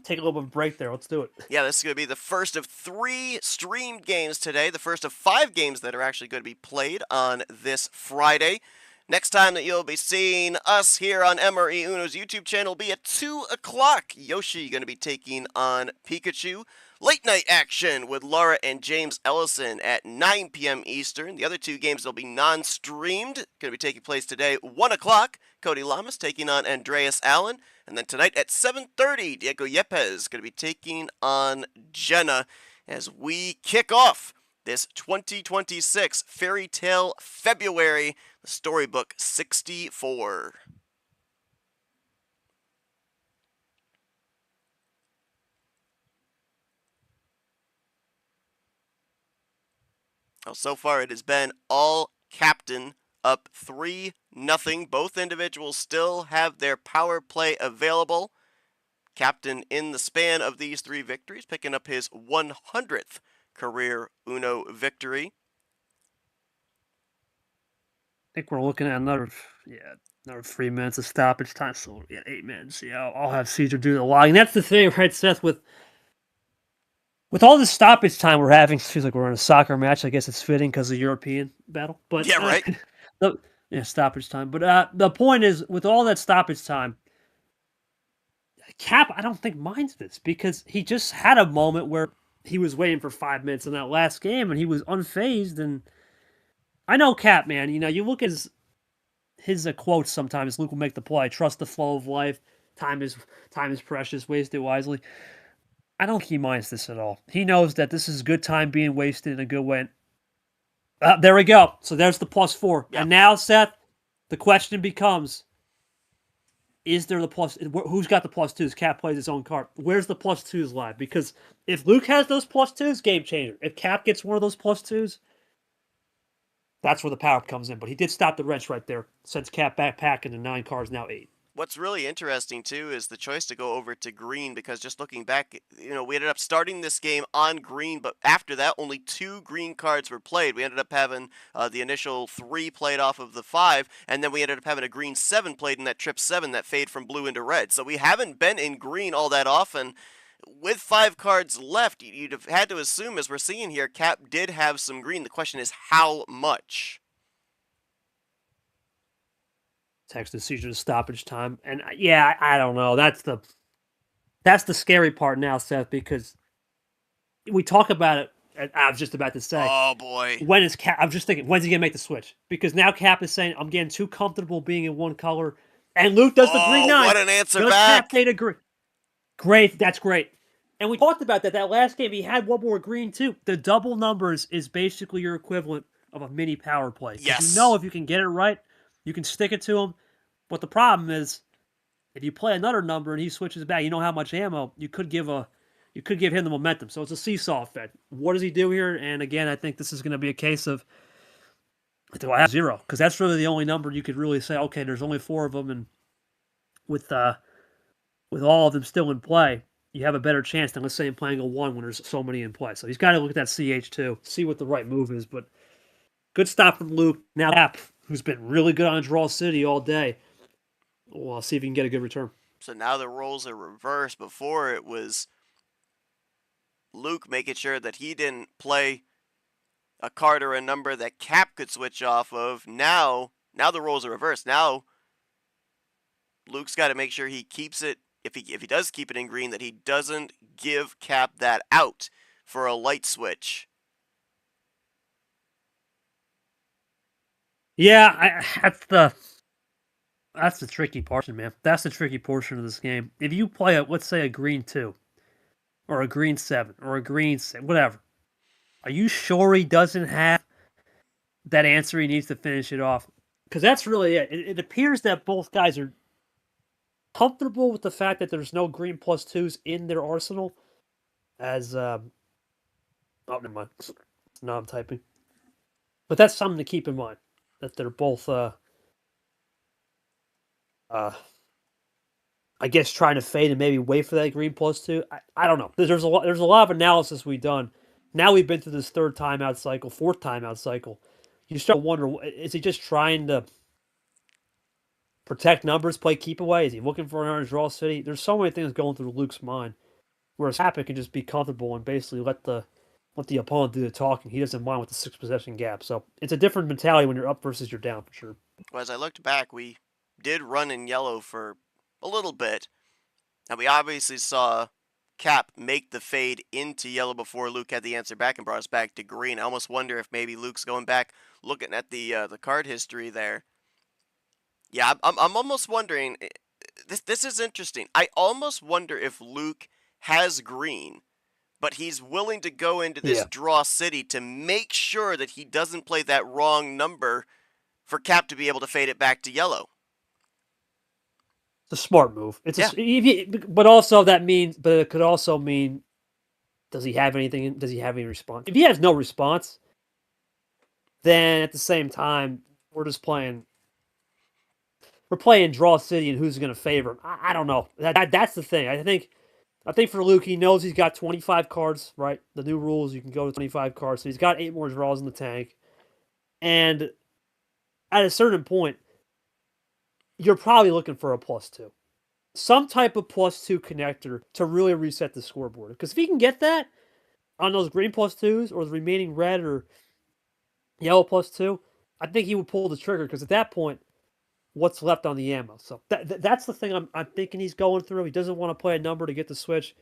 take a little bit of a break there. Let's do it. Yeah, this is going to be the first of 3 streamed games today, the first of 5 games that are actually going to be played on this Friday. Next time that you'll be seeing us here on MRE Uno's YouTube channel will be at 2 o'clock. Yoshi going to be taking on Pikachu. Late night action with Laura and James Ellison at 9 p.m. Eastern. The other 2 games will be non-streamed. Going to be taking place today, 1 o'clock. Cody Lamas taking on Andreas Allen. And then tonight at 7:30, Diego Yepes going to be taking on Jenna as we kick off this 2026 Fairytale February, the Storybook 64. Well, so far it has been all Captain up 3-0. Both individuals still have their power play available. Captain in the span of these 3 victories, picking up his 100th career Uno victory. I think we're looking at another 3 minutes of stoppage time. So yeah, 8 minutes. Yeah, I'll have Caesar do the logging. That's the thing, right, Seth? With all this stoppage time we're having, it feels like we're in a soccer match. I guess it's fitting because of the European battle. But yeah, right. Stoppage time. But the point is, with all that stoppage time, Cap, I don't think minds this because he just had a moment where he was waiting for 5 minutes in that last game and he was unfazed. And I know Cap, man. You know, you look at his quotes sometimes. Luke will make the play. Trust the flow of life. Time is precious. Waste it wisely. I don't think he minds this at all. He knows that this is good time being wasted in a good way. There we go. So there's the +4. Yep. And now, Seth, the question becomes, is there the plus? Who's got the +2s? Cap plays his own card. Where's the +2s live? Because if Luke has those +2s, game changer. If Cap gets one of those +2s, that's where the power comes in. But he did stop the wrench right there. Sends Cap back into 9 cards, now 8. What's really interesting, too, is the choice to go over to green, because just looking back, you know, we ended up starting this game on green, but after that, only 2 green cards were played. We ended up having the initial 3 played off of the 5, and then we ended up having a green 7 played in that trip 7 that fade from blue into red. So we haven't been in green all that often. With 5 cards left, you'd have had to assume, as we're seeing here, Cap did have some green. The question is, how much? Texas Caesar's stoppage time. And yeah, I don't know. That's the scary part now, Seth, because we talk about it. I was just about to say, oh boy, when is Cap? I'm just thinking, when's he gonna make the switch? Because now Cap is saying, I'm getting too comfortable being in one color, and Luke does the green 9. What an answer Does back! Cap say to green? Great, that's great. And we talked about that last game. He had one more green too. The double numbers is basically your equivalent of a mini power play. Yes. You know, if you can get it right, you can stick it to him. But the problem is, if you play another number and he switches back, you know how much ammo you could give him the momentum. So it's a seesaw effect. What does he do here? And again, I think this is going to be a case of, do I have 0? Because that's really the only number you could really say, okay, there's only 4 of them, and with all of them still in play, you have a better chance than, let's say, playing a 1 when there's so many in play. So he's got to look at that CH2, see what the right move is. But good stop from Luke. Now Cap, who's been really good on Draw City all day. Well, I'll see if you can get a good return. So now the roles are reversed. Before it was Luke making sure that he didn't play a card or a number that Cap could switch off of. Now the roles are reversed. Now Luke's got to make sure he keeps it. If he does keep it in green, that he doesn't give Cap that out for a light switch. Yeah, that's the tricky portion, man. That's the tricky portion of this game. If you play let's say a green 2, or a green 7, or a green 6, whatever, are you sure he doesn't have that answer he needs to finish it off? Because that's really it. It appears that both guys are comfortable with the fact that there's no green +2s in their arsenal. As oh, never mind. Now I'm typing. But that's something to keep in mind, that they're both I guess trying to fade and maybe wait for that green +2. I don't know. There's a lot of analysis we've done. Now we've been through this third timeout cycle, fourth timeout cycle. You start to wonder, is he just trying to protect numbers, play keep away? Is he looking for an orange draw city? There's so many things going through Luke's mind. Whereas Happy can just be comfortable and basically let the opponent do the talking. He doesn't mind with the 6 possession gap. So it's a different mentality when you're up versus you're down, for sure. Well, as I looked back, we did run in yellow for a little bit. And we obviously saw Cap make the fade into yellow before Luke had the answer back and brought us back to green. I almost wonder if maybe Luke's going back, looking at the card history there. Yeah, I'm almost wondering. This is interesting. I almost wonder if Luke has green, but he's willing to go into this draw city to make sure that he doesn't play that wrong number for Cap to be able to fade it back to yellow. It's a smart move. But also that means, but it could also mean, does he have anything? Does he have any response? If he has no response, then at the same time, we're playing draw city and who's going to favor him. I don't know. That's the thing. I think for Luke, he knows he's got 25 cards, right? The new rules, you can go to 25 cards. So he's got 8 more draws in the tank. And at a certain point, you're probably looking for a +2. Some type of +2 connector to really reset the scoreboard. Because if he can get that on those green +2s or the remaining red or yellow +2, I think he would pull the trigger. Because at that point, what's left on the ammo? So that's the thing I'm thinking he's going through. He doesn't want to play a number to get the switch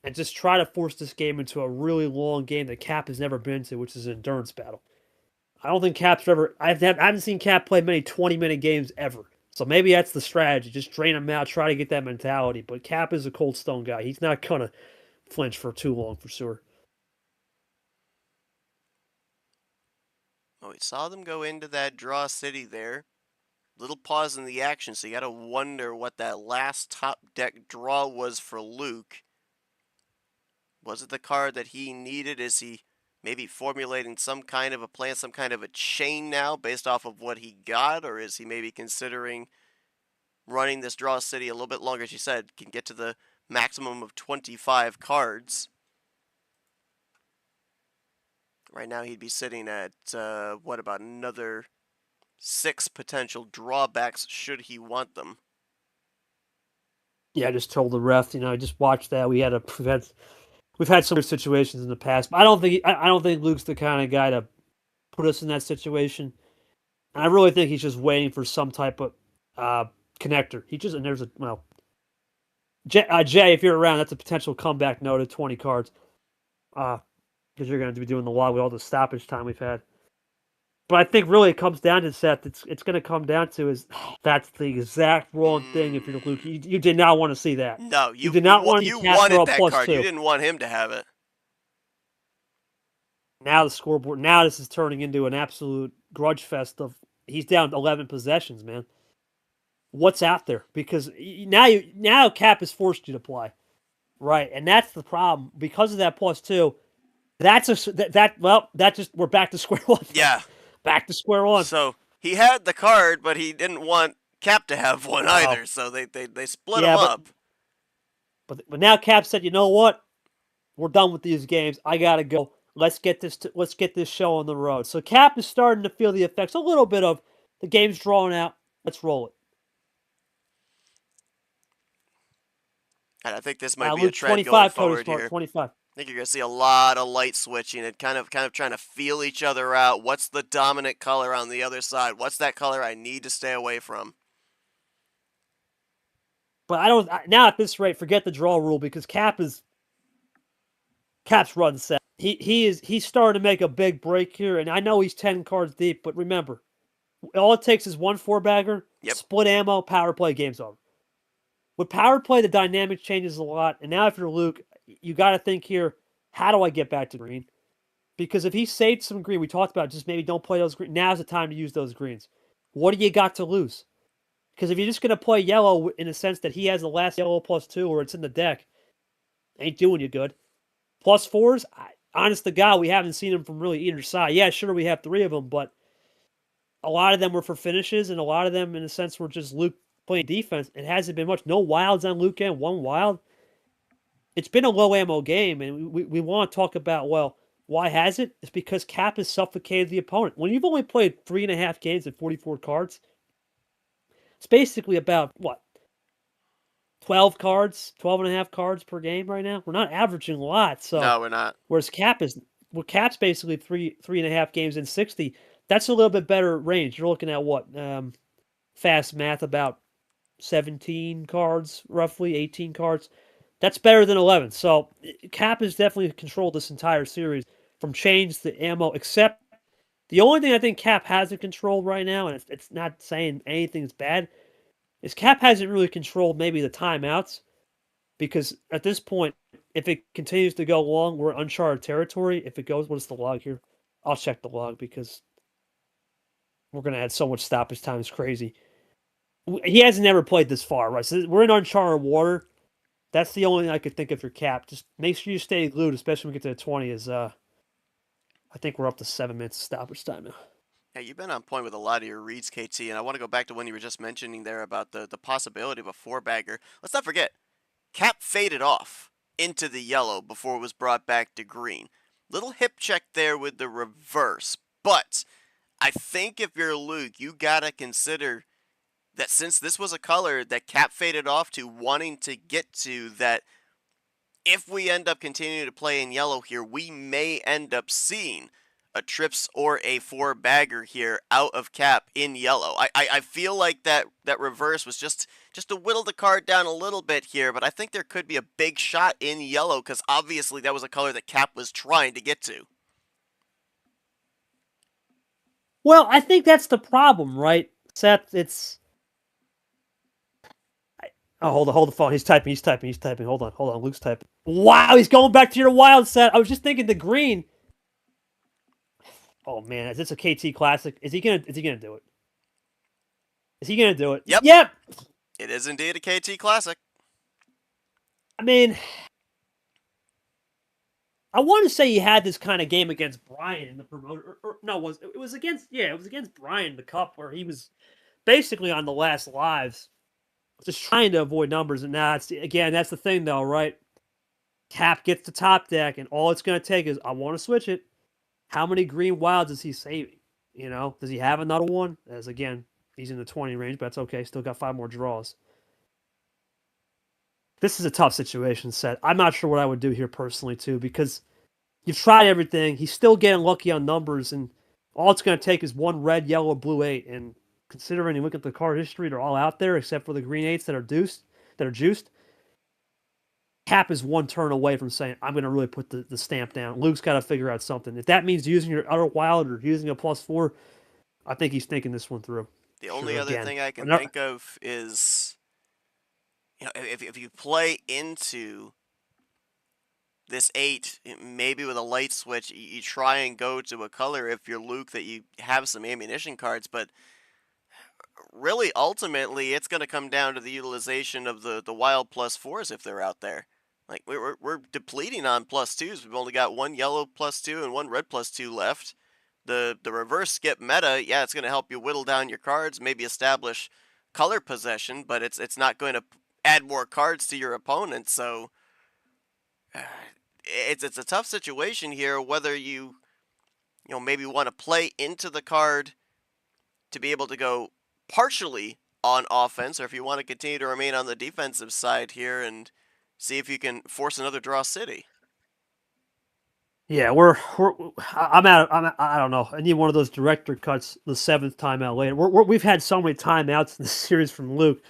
and just try to force this game into a really long game that Cap has never been to, which is an endurance battle. I don't think Cap's ever... I haven't seen Cap play many 20-minute games ever. So maybe that's the strategy. Just drain him out, try to get that mentality. But Cap is a cold stone guy. He's not going to flinch for too long, for sure. Oh, we saw them go into that draw city there. Little pause in the action, so you got to wonder what that last top deck draw was for Luke. Was it the card that he needed? Is he maybe formulating some kind of a plan, some kind of a chain now based off of what he got? Or is he maybe considering running this draw city a little bit longer? As you said, can get to the maximum of 25 cards. Right now he'd be sitting at, what, about another 6 potential drawbacks should he want them. Yeah, I just told the ref, I just watched that. We've had some situations in the past, but I don't think Luke's the kind of guy to put us in that situation. And I really think he's just waiting for some type of connector. Jay, if you're around, that's a potential comeback note at 20 cards. Because you're going to be doing the log with all the stoppage time we've had. But I think really it comes down to Seth. It's going to come down to is that's the exact wrong thing if you're Luke. You did not want to see that. No, you did not want you wanted that card. +2. You didn't want him to have it. Now the scoreboard. Now this is turning into an absolute grudge fest of he's down 11 possessions, man. What's out there? Because now Cap has forced you to play, right? And that's the problem because of that +2. We're back to square one. Yeah. Back to square one. So he had the card, but he didn't want Cap to have one either. So they split him up. But now Cap said, you know what? We're done with these games. I gotta go. Let's get this show on the road. So Cap is starting to feel the effects a little bit of the game's drawn out. Let's roll it. And I think this might be a trend going forward here. 25. think you're gonna see a lot of light switching and kind of trying to feel each other out. What's the dominant color on the other side? What's that color I need to stay away from? But now at this rate, forget the draw rule because Cap's run set. He's starting to make a big break here, and I know he's 10 cards deep, but remember, all it takes is one 4-bagger, Yep. split ammo, power play, game's over. With power play, the dynamic changes a lot, and now if you're Luke, you got to think here, how do I get back to green? Because if he saved some green, we talked about just maybe don't play those green. Now's the time to use those greens. What do you got to lose? Because if you're just going to play yellow in the sense that he has the last yellow +2 or it's in the deck, ain't doing you good. +4s, honest to God, we haven't seen them from really either side. Yeah, sure, we have 3 of them, but a lot of them were for finishes, and a lot of them, in a sense, were just Luke playing defense. It hasn't been much. No wilds on Luke and 1 wild. It's been a low ammo game, and we want to talk about, well, why has it? It's because Cap has suffocated the opponent. When you've only played 3.5 games and 44 cards, it's basically about, what, 12 cards, 12.5 cards per game right now? We're not averaging a lot. So No, we're not. Whereas Cap's basically 3.5 games in 60. That's a little bit better range. You're looking at what? Fast math, about 17 cards, roughly 18 cards. That's better than 11. So Cap has definitely controlled this entire series from change to ammo, except the only thing I think Cap hasn't controlled right now, and it's not saying anything's bad, is Cap hasn't really controlled maybe the timeouts, because at this point, if it continues to go long, we're in uncharted territory. If it goes, what's the log here? I'll check the log because we're going to add so much stoppage time. It's crazy. He hasn't never played this far, right? So we're in uncharted water. That's the only thing I could think of for Cap. Just make sure you stay glued, especially when we get to the 20. I think we're up to 7 minutes of stoppage time now. Yeah, you've been on point with a lot of your reads, KT, and I want to go back to when you were just mentioning there about the possibility of a 4-bagger. Let's not forget, Cap faded off into the yellow before it was brought back to green. Little hip check there with the reverse, but I think if you're Luke, you gotta consider that since this was a color that Cap faded off to wanting to get to, that if we end up continuing to play in yellow here, we may end up seeing a trips or a 4-bagger here out of Cap in yellow. I feel like that reverse was just to whittle the card down a little bit here, but I think there could be a big shot in yellow because obviously that was a color that Cap was trying to get to. Well, I think that's the problem, right? Except it's... Oh, hold the phone. He's typing. Hold on. Luke's typing. Wow, he's going back to your wild set. I was just thinking the green. Oh man, is this a KT classic? Is he gonna do it? Is he gonna do it? Yep. Yep. It is indeed a KT classic. I mean, I want to say he had this kind of game against Brian in the promoter. No, it was against Brian in the cup where he was basically on the last lives, just trying to avoid numbers. And now that's the thing though, right? Cap gets the top deck, and all it's going to take is I want to switch it. How many green wilds is he saving? You know, does he have another one? As again, he's in the 20 range, but that's okay. Still got 5 more draws. This is a tough situation, Seth. I'm not sure what I would do here personally, too, because you've tried everything. He's still getting lucky on numbers, and all it's going to take is one red, yellow, blue 8. And considering you look at the card history, they're all out there except for the green 8s that are juiced. Cap is one turn away from saying, I'm going to really put the stamp down. Luke's got to figure out something. If that means using your other wild or using a +4, I think he's thinking this one through. The only other thing I can think of is, you know, if you play into this 8, maybe with a light switch, you try and go to a color if you're Luke that you have some ammunition cards, but really, ultimately, it's going to come down to the utilization of the wild +4s if they're out there. Like, we're depleting on +2s. We've only got one yellow +2 and one red +2 left. The reverse skip meta, yeah, it's going to help you whittle down your cards, maybe establish color possession, but it's not going to add more cards to your opponent. So it's a tough situation here, whether you maybe want to play into the card to be able to go partially on offense, or if you want to continue to remain on the defensive side here and see if you can force another draw city. Yeah, I don't know. I need one of those director cuts the seventh timeout later. We've had so many timeouts in this series from Luke,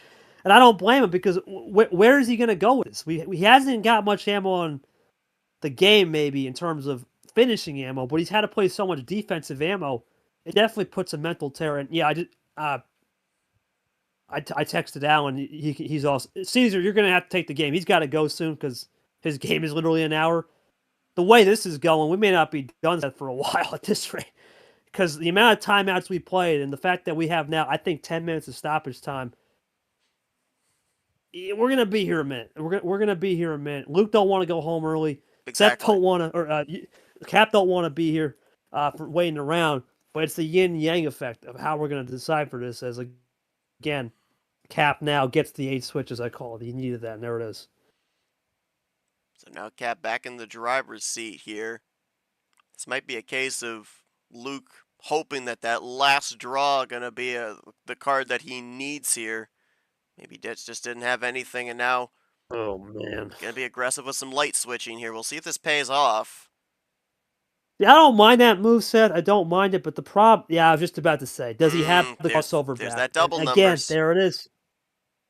and I don't blame him because where is he going to go with this? He hasn't got much ammo on the game, maybe in terms of finishing ammo, but he's had to play so much defensive ammo. It definitely puts a mental tear. And yeah, I texted Alan. He's also Caesar. You're going to have to take the game. He's got to go soon because his game is literally an hour. The way this is going, we may not be done for a while at this rate because the amount of timeouts we played and the fact that we have now, I think 10 minutes of stoppage time. We're gonna be here a minute. We're gonna be here a minute. Luke don't want to go home early. Exactly. Seth don't want to, or Cap don't want to be here for waiting around. But it's the yin yang effect of how we're gonna decipher this. As again, Cap now gets the 8 switches. I call it. He needed that, and there it is. So now Cap back in the driver's seat here. This might be a case of Luke hoping that that last draw gonna be the card that he needs here. Maybe Ditch just didn't have anything, and now Oh man, gonna be aggressive with some light switching here. We'll see if this pays off. yeah, I don't mind that move set. I don't mind it, but the problem, yeah, I was just about to say, does he have the crossover There's back? that double And numbers. there it is.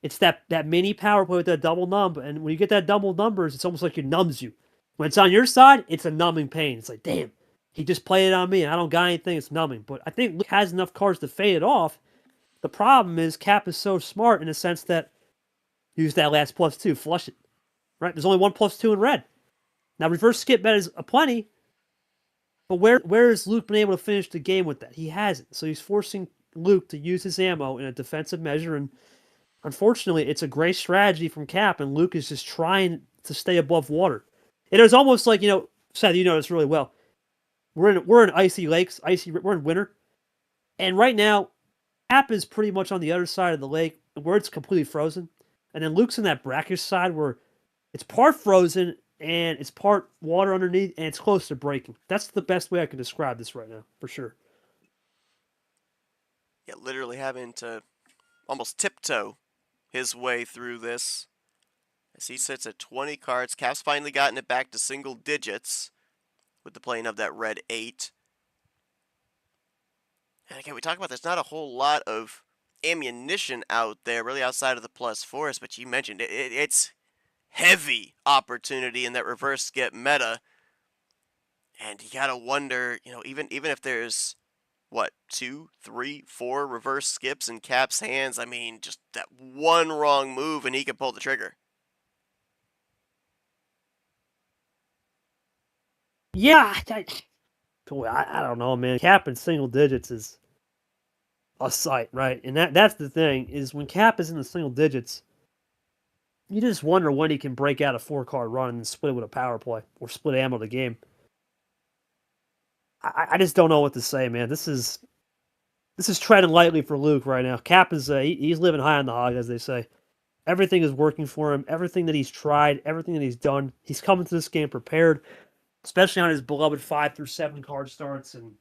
It's that mini power play with that double number, and when you get that double numbers, it's almost like it numbs you. When it's on your side, it's a numbing pain. It's like, damn, he just played it on me, and I don't got anything. It's numbing. But I think Luke has enough cards to fade it off. The problem is Cap is so smart in the sense that use that last +2, flush it. Right? There's only one +2 in red. Now reverse skip bet is a plenty, but where has Luke been able to finish the game with that? He hasn't. So he's forcing Luke to use his ammo in a defensive measure, and unfortunately, it's a great strategy from Cap, and Luke is just trying to stay above water. It is almost like, Seth, you know this really well. We're in icy lakes, we're in winter, and right now, Cap is pretty much on the other side of the lake where it's completely frozen, and then Luke's in that brackish side where it's part frozen and it's part water underneath, and it's close to breaking. That's the best way I can describe this right now, for sure. Yeah, literally having to almost tiptoe his way through this. As he sits at 20 cards, Cap's finally gotten it back to single digits with the playing of that red 8. And again, we talk about there's not a whole lot of ammunition out there, really outside of the +4s, but you mentioned it's heavy opportunity in that reverse skip meta. And you gotta wonder, even if there's what, 2, 3, 4 reverse skips in Cap's hands, I mean, just that one wrong move and he can pull the trigger. Yeah, I don't know, man. Cap in single digits is a sight, right? And that's the thing, is when Cap is in the single digits, you just wonder when he can break out a 4-card run and split it with a power play or split ammo the game. I just don't know what to say, man. This is treading lightly for Luke right now. Cap is he's living high on the hog, as they say. Everything is working for him. Everything that he's tried, everything that he's done, he's coming to this game prepared, especially on his beloved 5 through 7 card starts. And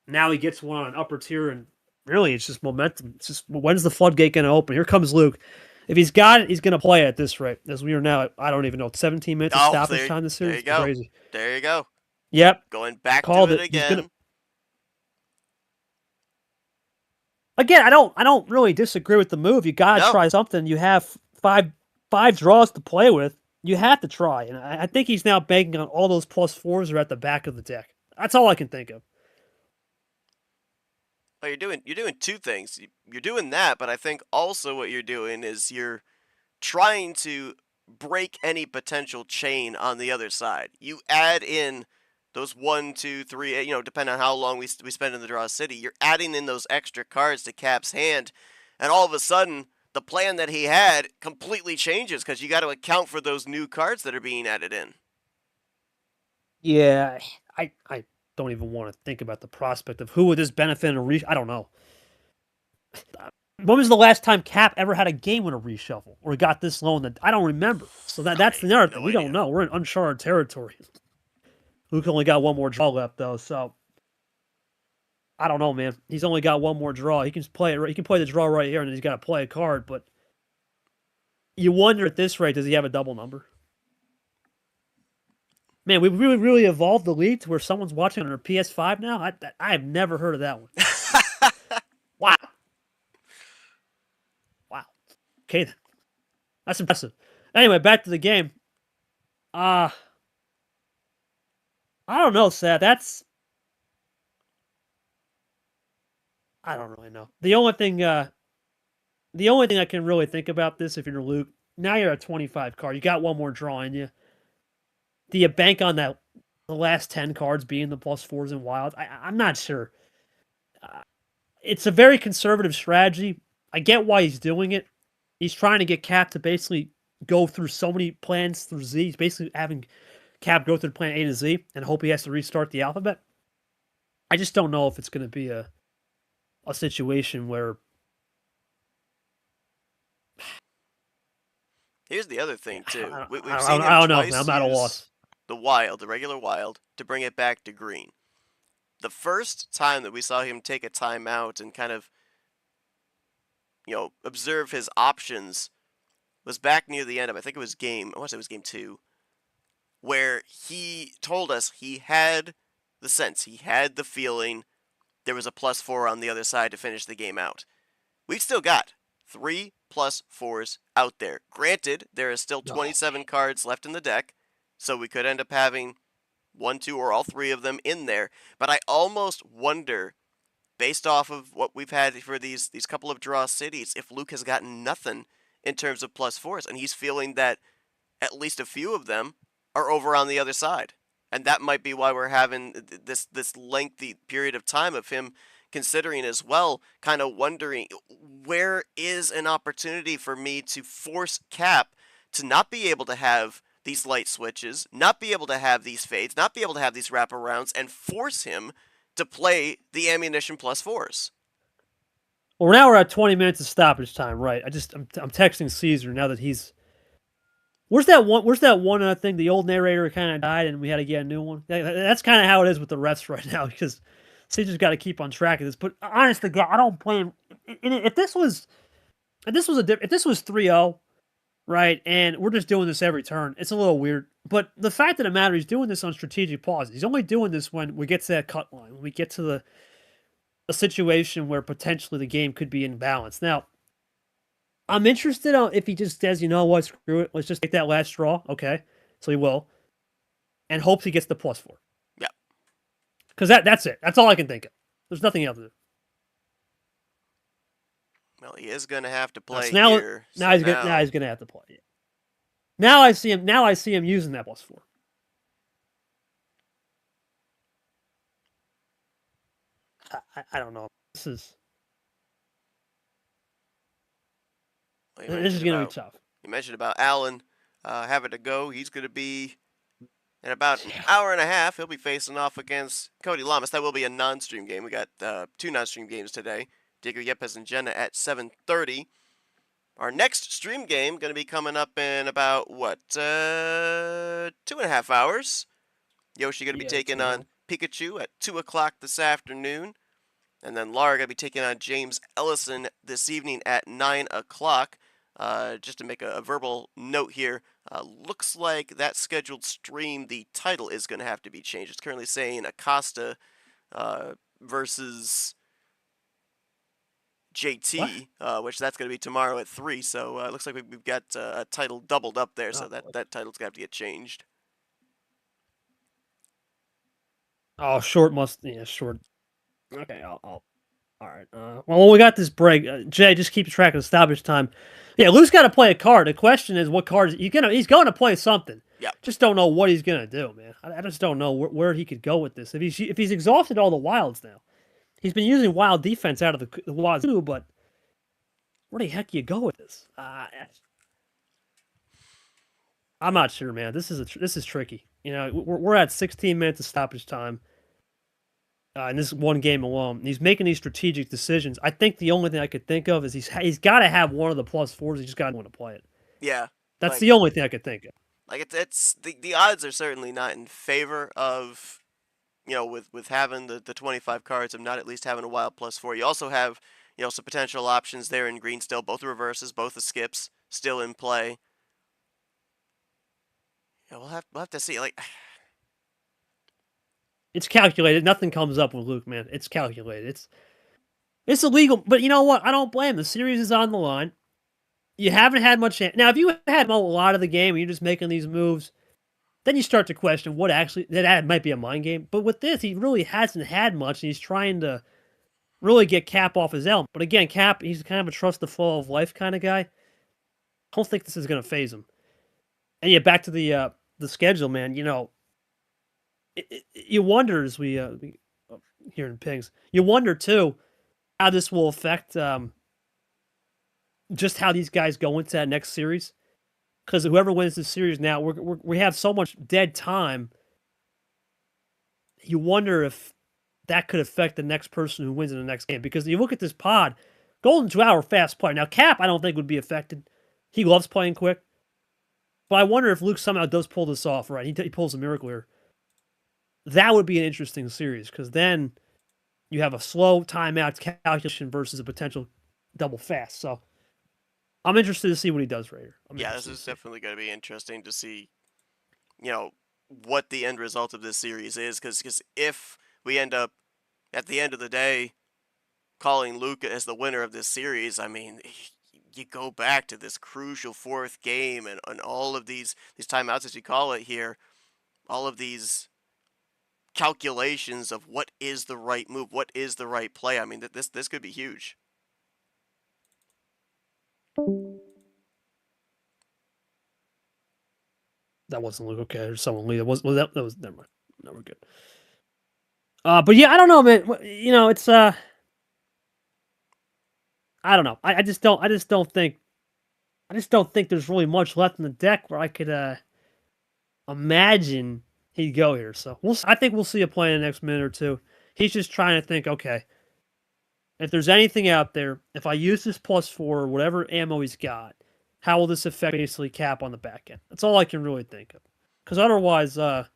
now he gets one on an upper tier, and really, it's just momentum. It's just, when's the floodgate going to open? Here comes Luke. If he's got it, he's going to play it at this rate. As we are now, I don't even know, 17 minutes of stoppage time this series. There you go. Crazy. There you go. Yep. Going back Called to it again. Again, I don't really disagree with the move. You gotta try something. You have five draws to play with. You have to try, and I think he's now banking on all those +4s are at the back of the deck. That's all I can think of. Well, you're doing two things. You're doing that, but I think also what you're doing is you're trying to break any potential chain on the other side. You add in those 1, 2, 3, depending on how long we spend in the draw city, you're adding in those extra cards to Cap's hand, and all of a sudden, the plan that he had completely changes because you got to account for those new cards that are being added in. Yeah, I don't even want to think about the prospect of who would this benefit in a I don't know. When was the last time Cap ever had a game with a reshuffle or got this low? That I don't remember. So that's the other thing. We don't know. We're in uncharted territory. Luke only got one more draw left, though, so I don't know, man. He's only got one more draw. He can play it. He can play the draw right here, and then he's got to play a card. But you wonder at this rate, does he have a double number? Man, we really evolved the league to where someone's watching on their PS5 now. I have never heard of that one. Wow, wow. Okay, then. That's impressive. Anyway, back to the game. Uh I don't know, Seth. I don't really know. The only thing I can really think about this, if you're Luke, now you're at 25 card. You got one more draw in you. Do you bank on that? The last 10 cards being the +4s and wilds? I'm not sure. Uh, it's a very conservative strategy. I get why he's doing it. He's trying to get Cap to basically go through so many plans through Z. He's basically having Cap go through plan A to Z and hope he has to restart the alphabet. I just don't know if it's going to be a situation where. Here's the other thing too. We've I seen him don't know. twice I'm at a use loss. the wild, the regular wild, to bring it back to green. The first time that we saw him take a timeout and kind of, observe his options was back near the end of, I think it was I want to say it was game 2, where he told us he had the sense, he had the feeling there was a +4 on the other side to finish the game out. We've still got 3 +4s out there. Granted, there is still 27 cards left in the deck, so we could end up having 1, 2, or all 3 of them in there. But I almost wonder, based off of what we've had for these couple of draw cities, if Luke has gotten nothing in terms of +4s, and he's feeling that at least a few of them are over on the other side. And that might be why we're having this lengthy period of time of him considering as well, kind of wondering, where is an opportunity for me to force Cap to not be able to have these light switches, not be able to have these fades, not be able to have these wraparounds, and force him to play the ammunition +4s. Well, now we're at 20 minutes of stoppage time, right? I'm texting Caesar now that he's. Where's that one thing? The old narrator kind of died, and we had to get a new one. That's kind of how it is with the refs right now, because Caesar's got to keep on track of this. But honest to God, I don't blame. If this was 3-0, right, and we're just doing this every turn, it's a little weird. But the fact of the matter, he's doing this on strategic pause. He's only doing this when we get to that cut line, when we get to a situation where potentially the game could be in balance. Now, I'm interested on if he just says, you know what, screw it, let's just take that last straw. Okay, so he will, and hopes he gets the +4. Yeah, because that's it. That's all I can think of. There's nothing else to do. Well, he is going to have to play now, here. Now he's going to have to play. Now I see him using that +4. I don't know. This is going to be tough. You mentioned about Allen having to go. He's going to be in about an hour and a half. He'll be facing off against Cody Lamas. That will be a non-stream game. We got 2 non-stream games today. Diego Yepes and Jenna at 7:30. Our next stream game going to be coming up in about, 2.5 hours. Yoshi going to be taking on Pikachu at 2 o'clock this afternoon. And then Lara going to be taking on James Ellison this evening at 9 o'clock. Just to make a verbal note here, looks like that scheduled stream, the title is going to have to be changed. It's currently saying Acosta versus JT, which that's going to be tomorrow at 3. So it looks like we've got a title doubled up there, so that title's going to have to get changed. Oh, short. Okay, all right. Well, we got this break. Jay, just keep track of the stoppage time. Yeah, Luke's got to play a card. The question is, what cards he's going to play something. Yeah. Just don't know what he's going to do, man. I just don't know where he could go with this. If he's exhausted all the wilds now, he's been using wild defense out of the wilds too. But where the heck do you go with this? I'm not sure, man. This is tricky. We're at 16 minutes of stoppage time. In this one game alone, and he's making these strategic decisions. I think the only thing I could think of is he's got to have one of the +4s. He just got to want to play it. Yeah, that's the only thing I could think of. Like it's the odds are certainly not in favor of, with having the 25 cards of not at least having a wild +4. You also have some potential options there in green still, both the reverses, both the skips still in play. We'll have to see. Like, It's calculated. Nothing comes up with Luke, man. It's calculated. It's illegal. But you know what? I don't blame him. The series is on the line. You haven't had much. Now, if you had a lot of the game and you're just making these moves, then you start to question what actually that might be a mind game. But with this, he really hasn't had much, and he's trying to really get Cap off his element. But again, Cap, he's kind of a trust the flow of life kind of guy. I don't think this is going to phase him. And yeah, back to the schedule, man. You know, you wonder as we here in Pings, you wonder too how this will affect just how these guys go into that next series. Because whoever wins this series now, we have so much dead time. You wonder if that could affect the next person who wins in the next game. Because you look at this pod, Golden Drow fast player. Now, Cap, I don't think would be affected. He loves playing quick. But I wonder if Luke somehow does pull this off, right? He pulls a miracle here. That would be an interesting series, because then you have a slow timeout calculation versus a potential double fast. So I'm interested to see what he does right here. Yeah, this is definitely going to be interesting to see, you know, what the end result of this series is, because if we end up, at the end of the day, calling Luke as the winner of this series, I mean, you go back to this crucial fourth game and all of these timeouts, as you call it here, all of these calculations of what is the right move, what is the right play. I mean, this could be huge. That wasn't Luke. Okay, there's someone lead. That was never mind. No, we're good. But yeah, I don't know, man. You know, it's I don't know. I just don't think there's really much left in the deck where I could imagine he'd go here. So I think we'll see a play in the next minute or two. He's just trying to think, okay, if there's anything out there, if I use this +4 or whatever ammo he's got, how will this affect basically Cap on the back end? That's all I can really think of. Because otherwise, this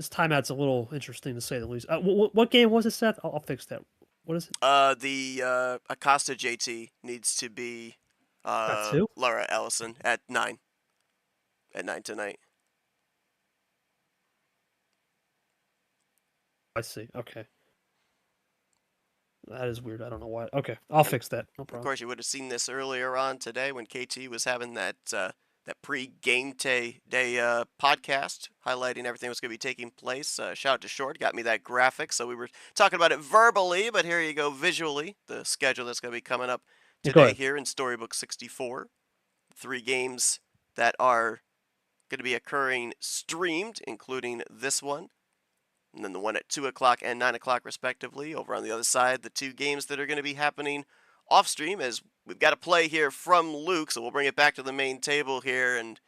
timeout's a little interesting to say the least. What game was it, Seth? I'll fix that. What is it? The Acosta JT needs to be Laura Ellison at 9. At 9 tonight. I see. Okay. That is weird. I don't know why. Okay, I'll fix that. No problem. Of course, you would have seen this earlier on today when KT was having that pre-game day podcast highlighting everything that's going to be taking place. Shout out to Short, got me that graphic. So we were talking about it verbally, but here you go visually. The schedule that's going to be coming up today here in Storybook 64. 3 games that are going to be occurring streamed, including this one. And then the one at 2 o'clock and 9 o'clock, respectively. Over on the other side, the 2 games that are going to be happening off stream, as we've got a play here from Luke, so we'll bring it back to the main table here, and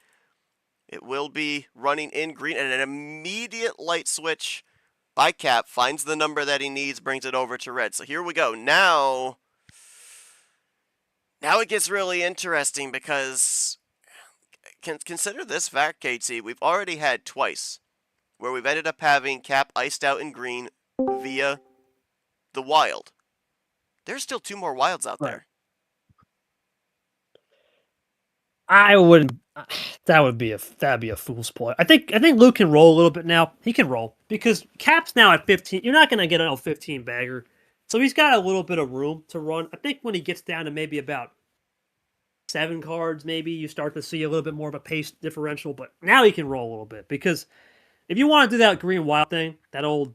it will be running in green, and an immediate light switch by Cap finds the number that he needs, brings it over to red. So here we go. Now it gets really interesting, because consider this fact, KT. We've already had twice where we've ended up having Cap iced out in green via the wild. There's still 2 more wilds out there. I wouldn't. That'd be a fool's play. I think Luke can roll a little bit now. He can roll because Cap's now at 15. You're not gonna get a 15 bagger, so he's got a little bit of room to run. I think when he gets down to maybe about 7 cards, maybe you start to see a little bit more of a pace differential. But now he can roll a little bit, because if you want to do that green wild thing, that old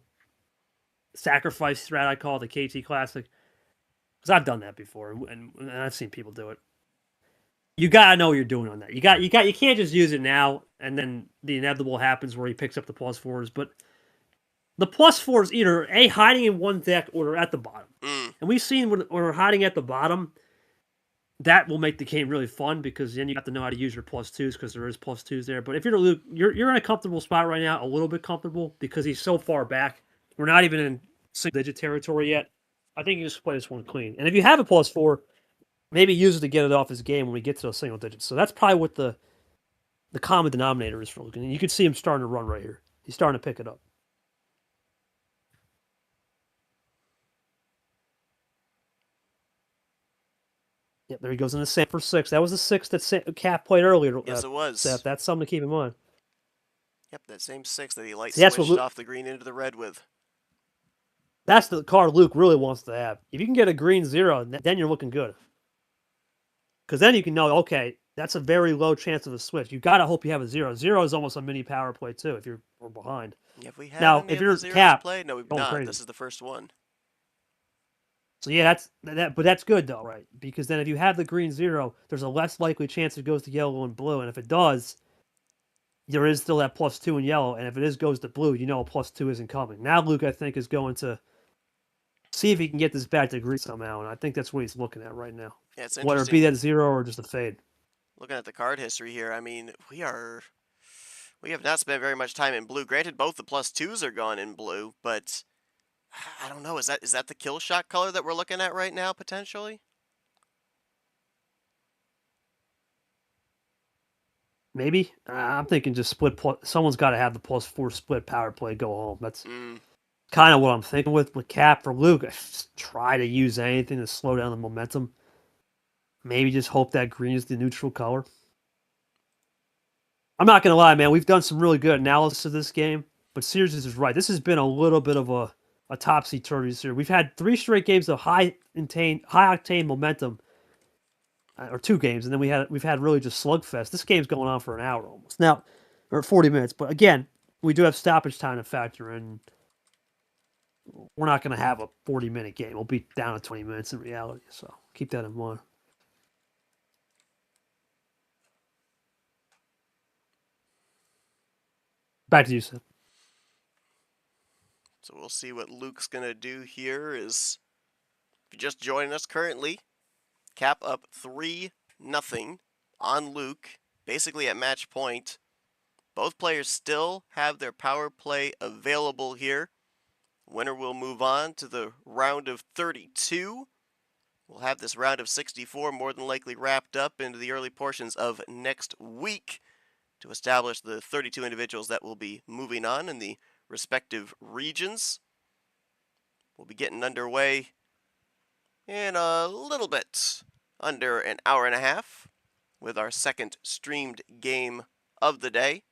sacrifice strat I call the KT Classic, because I've done that before and I've seen people do it. You gotta know what you're doing on that. You can't just use it now and then the inevitable happens where he picks up the +4s. But the +4s either hiding in one deck or they're at the bottom. And we've seen when they're hiding at the bottom, that will make the game really fun, because then you have to know how to use your +2s, because there is +2s there. But if you're Luke, you're in a comfortable spot right now, a little bit comfortable, because he's so far back. We're not even in single-digit territory yet. I think you just play this one clean. And if you have a +4, maybe use it to get it off his game when we get to those single digits. So that's probably what the common denominator is for Luke. And you can see him starting to run right here. He's starting to pick it up. Yep, there he goes in the same for 6. That was the 6 that Cap played earlier. Yes, it was. Seth. That's something to keep in mind. Yep, that same 6 that he light See, that's what switched Luke, off the green into the red with. that's the card Luke really wants to have. If you can get a green 0, then you're looking good. Because then you can know, okay, that's a very low chance of a switch. You got to hope you have a 0. 0 is almost a mini power play too if you're behind. Have we had Now, any if of the you're zeros Cap, played? No, we've going not. crazy. This is the first one. So yeah, but that's good though, right? Because then if you have the green 0, there's a less likely chance it goes to yellow and blue, and if it does, there is still that +2 in yellow, and if it goes to blue, you know a +2 isn't coming. Now Luke, I think, is going to see if he can get this back to green somehow, and I think that's what he's looking at right now. Yeah, it's Whether it be interesting. that 0 or just a fade. Looking at the card history here, I mean, we have not spent very much time in blue. Granted, both the +2s are gone in blue, but I don't know. Is that the kill shot color that we're looking at right now, potentially? Maybe. I'm thinking just split. Someone's got to have the +4 split power play go home. That's kind of what I'm thinking with Cap. For Luke, try to use anything to slow down the momentum. Maybe just hope that green is the neutral color. I'm not going to lie, man. We've done some really good analysis of this game, but Sears is right. This has been a little bit of a topsy-turvy here. We've had 3 straight games of high-octane momentum, or 2 games, and then we've had really just slugfest. This game's going on for an hour almost now, or 40 minutes. But again, we do have stoppage time to factor in. We're not going to have a 40-minute game. We'll be down to 20 minutes in reality, so keep that in mind. Back to you, Seth. So we'll see what Luke's going to do here. If you're just joining us currently, Cap up 3-0 on Luke, basically at match point. Both players still have their power play available here. Winner will move on to the round of 32. We'll have this round of 64 more than likely wrapped up into the early portions of next week to establish the 32 individuals that will be moving on in the respective regions. We'll be getting underway in a little bit under an hour and a half with our second streamed game of the day,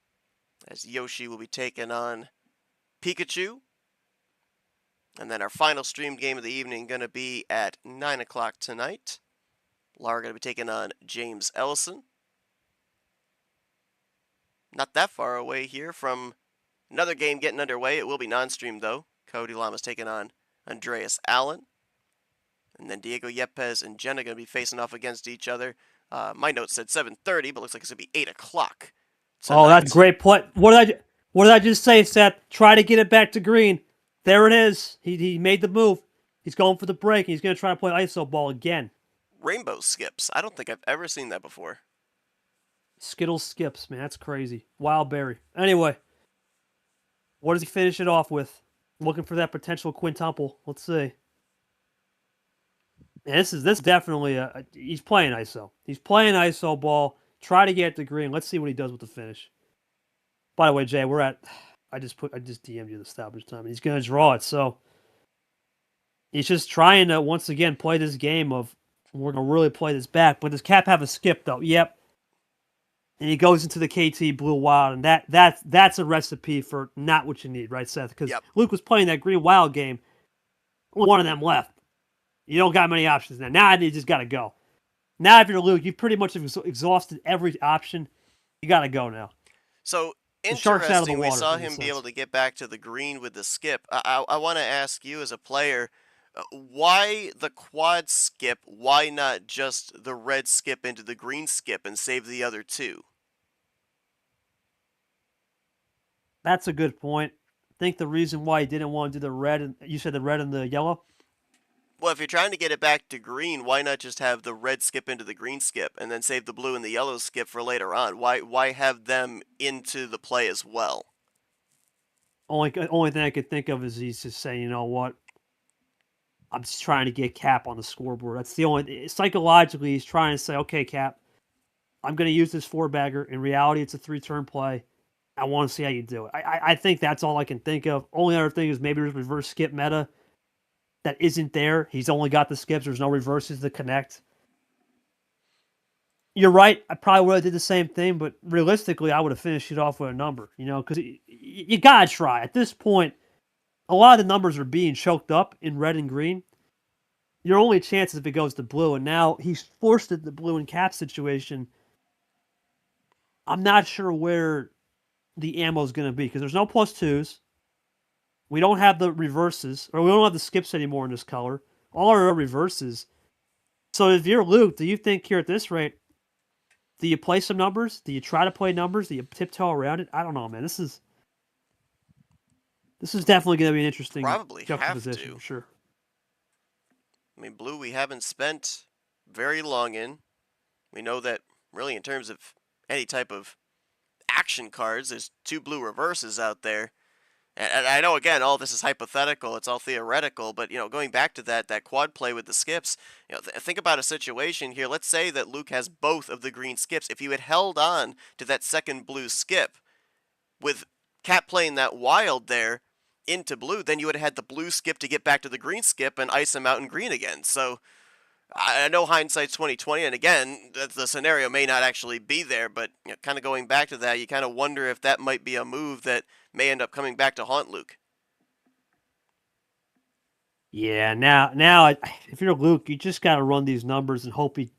as Yoshi will be taking on Pikachu. And then our final streamed game of the evening going to be at 9 o'clock tonight. Lara going to be taking on James Ellison. Not that far away here from another game getting underway. It will be non-streamed though. Cody Lama's taking on Andreas Allen. And then Diego Yepes and Jenna going to be facing off against each other. My notes said 7:30, but looks like it's going to be 8 o'clock tonight. Oh, that's a great point. What did I just say, Seth? Try to get it back to green. There it is. He made the move. He's going for the break. He's going to try to play ISO ball again. Rainbow skips. I don't think I've ever seen that before. Skittles skips, man. That's crazy. Wild berry. Anyway, what does he finish it off with? Looking for that potential quintuple. Let's see. And this definitely he's playing ISO. He's playing ISO ball. Try to get the green. Let's see what he does with the finish. By the way, Jay, I just DM'd you the stoppage time. He's going to draw it, so he's just trying to once again play this game of we're going to really play this back. But does Cap have a skip though? Yep. And he goes into the KT Blue Wild, and that's a recipe for not what you need, right, Seth? Because Luke was playing that Green Wild game. One of them left. You don't got many options now. Now you just got to go. Now if you're Luke, you pretty much exhausted every option. You got to go now. So The shark's out of the interesting, we water, saw in a him be sense. able to get back to the green with the skip. I want to ask you as a player, why the quad skip? Why not just the red skip into the green skip and save the other 2? That's a good point. I think the reason why he didn't want to do the red, and you said the red and the yellow? Well, if you're trying to get it back to green, why not just have the red skip into the green skip and then save the blue and the yellow skip for later on? Why have them into the play as well? Only thing I could think of is he's just saying, you know what? I'm just trying to get Cap on the scoreboard. That's the only psychologically he's trying to say, okay, Cap, I'm going to use this 4-bagger. In reality, it's a 3-turn play. I want to see how you do it. I think that's all I can think of. Only other thing is maybe there's reverse skip meta that isn't there. He's only got the skips. There's no reverses to connect. you're right. I probably would have did the same thing, but realistically, I would have finished it off with a number. Because you gotta try. At this point, a lot of the numbers are being choked up in red and green. Your only chance is if it goes to blue, and now he's forced it to blue and cap situation. I'm not sure where the ammo is going to be because there's no +2s. We don't have the reverses, or we don't have the skips anymore in this color. All our reverses. So if you're Luke, do you think here at this rate, do you play some numbers? Do you try to play numbers? Do you tiptoe around it? I don't know, man. This is definitely going to be an interesting Probably have juxtaposition to. for sure. I mean, blue we haven't spent very long in. We know that really in terms of any type of action cards, there's 2 blue reverses out there. And I know, again, all this is hypothetical, it's all theoretical, but, going back to that quad play with the skips, think about a situation here. Let's say that Luke has both of the green skips. If you had held on to that second blue skip with Cap playing that wild there into blue, then you would have had the blue skip to get back to the green skip and ice him out in green again. So I know hindsight's 2020, and again, the scenario may not actually be there, but kind of going back to that, you kind of wonder if that might be a move that may end up coming back to haunt Luke. Yeah, now, if you're Luke, you just got to run these numbers and hope he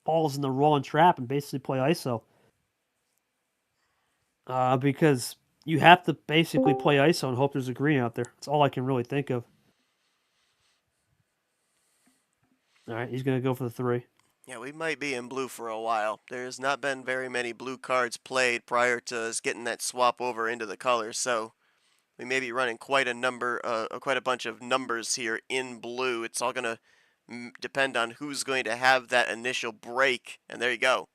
falls in the wrong trap and basically play ISO. Because you have to basically play ISO and hope there's a green out there. That's all I can really think of. All right, he's going to go for the 3. Yeah, we might be in blue for a while. There's not been very many blue cards played prior to us getting that swap over into the colors, so we may be running quite a bunch of numbers here in blue. It's all going to depend on who's going to have that initial break, and there you go.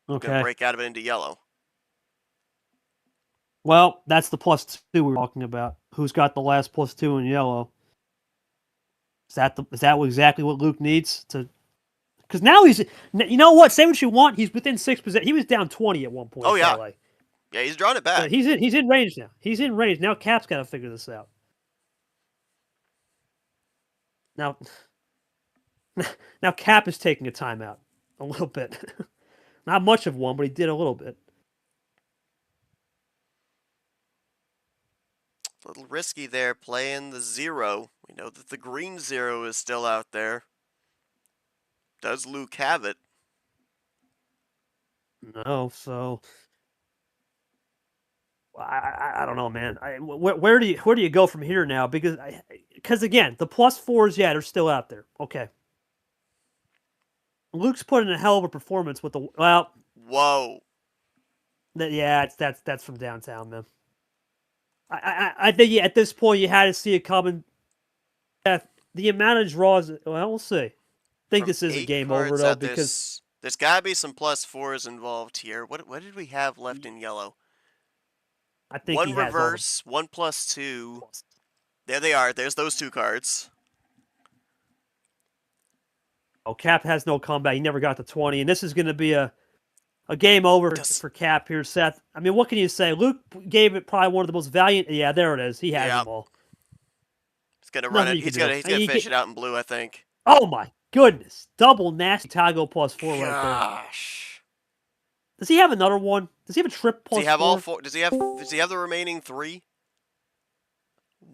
We're going to break out of it into yellow. Well, that's the +2 we were talking about. Who's got the last +2 in yellow? Is that exactly what Luke needs to? Because now he's, you know what? Say what you want. He's within 6%. He was down 20 at one point. Oh yeah, yeah. He's drawn it back. He's in range now. He's in range now. Cap's got to figure this out. Now Cap is taking a timeout a little bit. Not much of one, but he did a little bit. A little risky there, playing the 0. We know that the green 0 is still out there. Does Luke have it? No, so I don't know, man. Where do you go from here now? Because again, the +4s, yeah, they're still out there. Okay, Luke's put in a hell of a performance with the Whoa. Yeah, that's from downtown, man. I think at this point you had to see it coming. The amount of draws, well, we'll see. I think this is a game over though because there's got to be some +4s involved here. What did we have left in yellow? I think one reverse, 1 +2. There they are. There's those 2 cards. Oh, Cap has no comeback. He never got to 20, and this is going to be a game over for Cap here, Seth. I mean, what can you say? Luke gave it probably one of the most valiant. Yeah, there it is. He has them all. He's gonna run it. He's gonna fish it out in blue, I think. Oh my goodness! Double nasty Tago +4 right there. Gosh. Does he have another one? Does he have a trip +4? Does he have all 4? Does he have the remaining 3?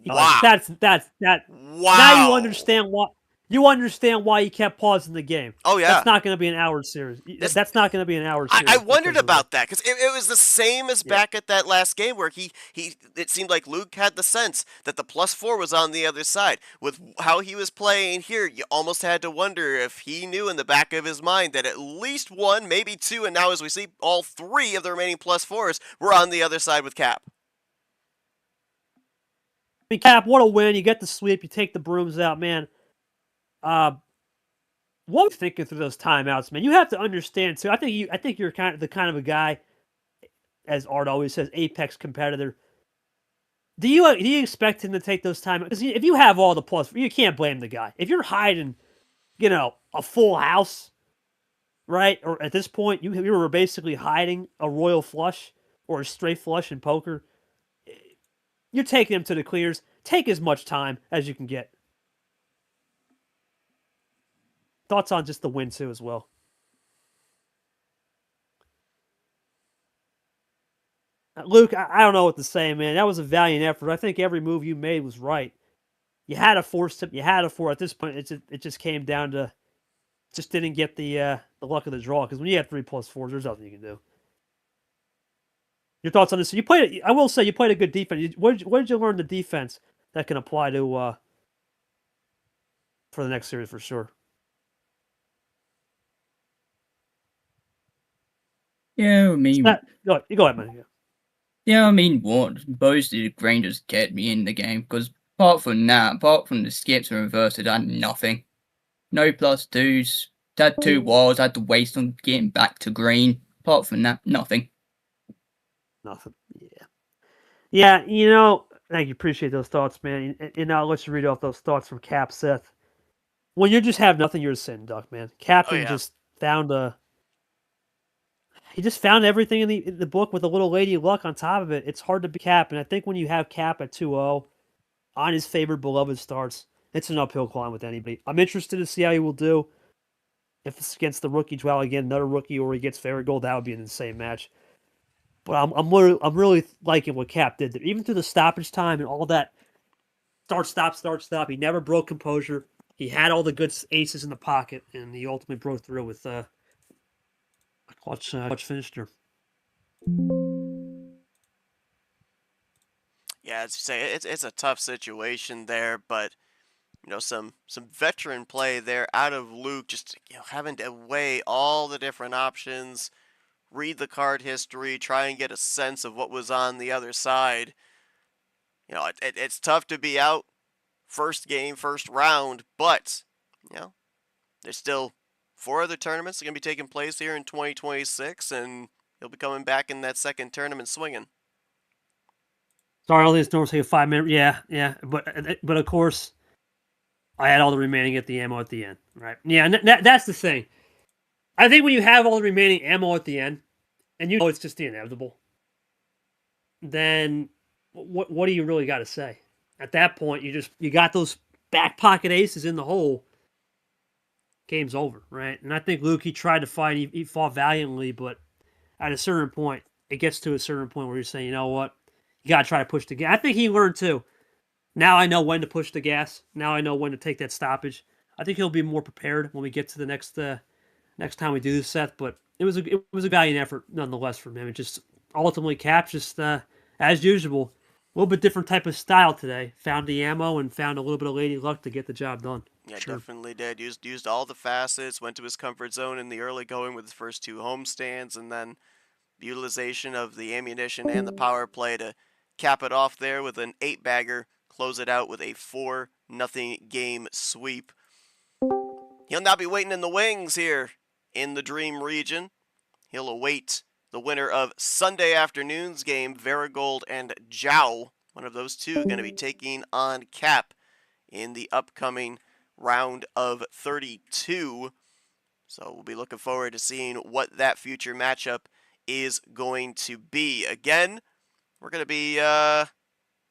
Wow. That's wow. Now you understand why. You understand why he kept pausing the game. Oh, yeah. That's not going to be an hour series. That's not going to be an hour series. I wondered about that, because it was the same as back at that last game where it seemed like Luke had the sense that the +4 was on the other side. With how he was playing here, you almost had to wonder if he knew in the back of his mind that at least 1, maybe 2, and now as we see, all 3 of the remaining +4s were on the other side with Cap. I mean, Cap, what a win. You get the sweep. You take the brooms out, man. What were you thinking through those timeouts, man? You have to understand too. I think you're the kind of a guy, as Art always says, apex competitor. Do you expect him to take those timeouts? Because if you have all the plus, you can't blame the guy. If you're hiding, a full house, right? Or at this point, you were basically hiding a royal flush or a straight flush in poker. You're taking him to the clears. Take as much time as you can get. Thoughts on just the win, too, as well? Luke, I don't know what to say, man. That was a valiant effort. I think every move you made was right. You had to force it. You had to force. At this point, it just came down to just didn't get the luck of the draw. Because when you have 3+4s, there's nothing you can do. Your thoughts on this? You played. I will say you played a good defense. What did you learn the defense that can apply to for the next series for sure? Yeah, I mean, Go ahead, man. yeah, I mean, what mostly the grain just kept me in the game because apart from that, apart from the skips and reverses, I had nothing. No +2s. Had 2 walls. I had to waste on getting back to green. Apart from that, nothing. Nothing. Yeah. Yeah. You know. Thank you. Appreciate those thoughts, man. And I'll let you read off those thoughts from Cap Seth. When you just have nothing, you're a sitting duck, man. Oh Captain yeah. just found a. He just found everything in the book with a little lady luck on top of it. It's hard to be Cap, and I think when you have Cap at 2-0 on his favorite beloved starts, it's an uphill climb with anybody. I'm interested to see how he will do. If it's against the rookie Joel again, another rookie, or he gets Fairytale, that would be an insane match. But I'm really liking what Cap did there. Even through the stoppage time and all that start, stop. He never broke composure. He had all the good aces in the pocket, and he ultimately broke through with a clutch finish there. Yeah, as you say, it's a tough situation there, but some veteran play there out of Luke, just having to weigh all the different options, read the card history, try and get a sense of what was on the other side. It's tough to be out first game, first round, but there's still 4 other tournaments that are going to be taking place here in 2026, and he'll be coming back in that second tournament swinging. Sorry, all these normally take a 5-minute. Yeah, but of course, I had all the remaining at the ammo at the end, right? Yeah, and that's the thing. I think when you have all the remaining ammo at the end, and you know it's just the inevitable, then what do you really got to say? At that point, you got those back pocket aces in the hole. Game's over, right? And I think Luke, he tried to fight. He fought valiantly, but at a certain point, it gets to a certain point where you're saying, you know what, you got to try to push the gas. I think he learned too. Now I know when to push the gas. Now I know when to take that stoppage. I think he'll be more prepared when we get to the next time we do this, Seth. But it was a valiant effort nonetheless from him. It just ultimately Cap just as usual, a little bit different type of style today. Found the ammo and found a little bit of lady luck to get the job done. Yeah, Sure. definitely did. Used all the facets, went to his comfort zone in the early going with his first 2 homestands, and then the utilization of the ammunition and the power play to cap it off there with an 8-bagger, close it out with a 4-0 game sweep. He'll now be waiting in the wings here in the Dream region. He'll await the winner of Sunday afternoon's game, Varigold and Zhao. One of those two going to be taking on Cap in the upcoming round of 32. So we'll be looking forward to seeing what that future matchup is going to be. Again, we're going to be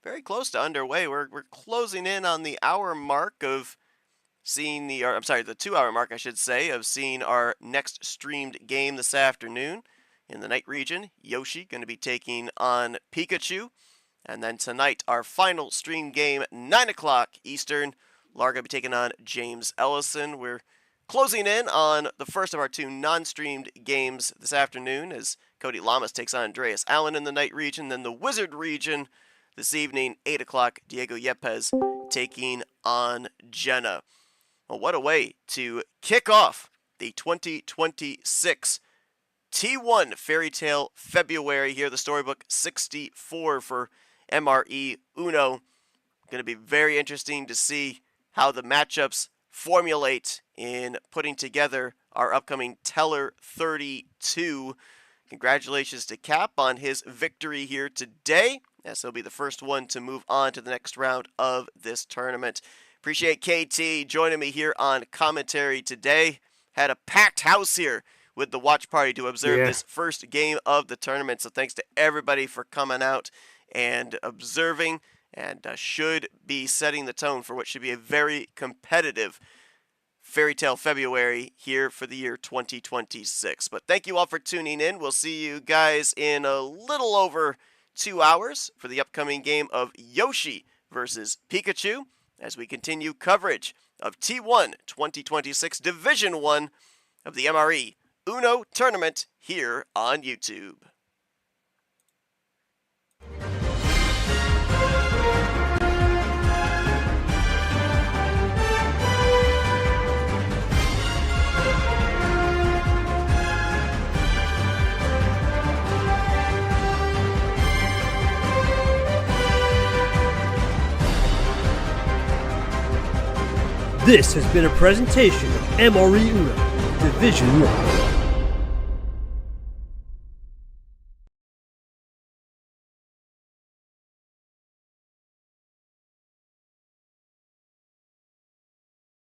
very close to underway. We're closing in on the hour mark of seeing the 2-hour mark, I should say, of seeing our next streamed game this afternoon in the night region. Yoshi going to be taking on Pikachu. And then tonight, our final stream game, 9 o'clock Eastern. Lar going to be taking on James Ellison. We're closing in on the first of our 2 non-streamed games this afternoon as Cody Lamas takes on Andreas Allen in the night region. Then the Wizard region this evening, 8 o'clock, Diego Yepes taking on Jenna. Well, what a way to kick off the 2026 T1 Fairytale February here, the Storybook 64 for MRE Uno. Going to be very interesting to see how the matchups formulate in putting together our upcoming Teller 32. Congratulations to Cap on his victory here today, as he'll be the first one to move on to the next round of this tournament. Appreciate KT joining me here on commentary today. Had a packed house here with the watch party to observe this first game of the tournament. So thanks to everybody for coming out and observing, and should be setting the tone for what should be a very competitive Fairytale February here for the year 2026. But thank you all for tuning in. We'll see you guys in a little over 2 hours for the upcoming game of Yoshi versus Pikachu as we continue coverage of T1 2026 Division 1 of the MRE Uno Tournament here on YouTube. This has been a presentation of MRE Uno Division 1.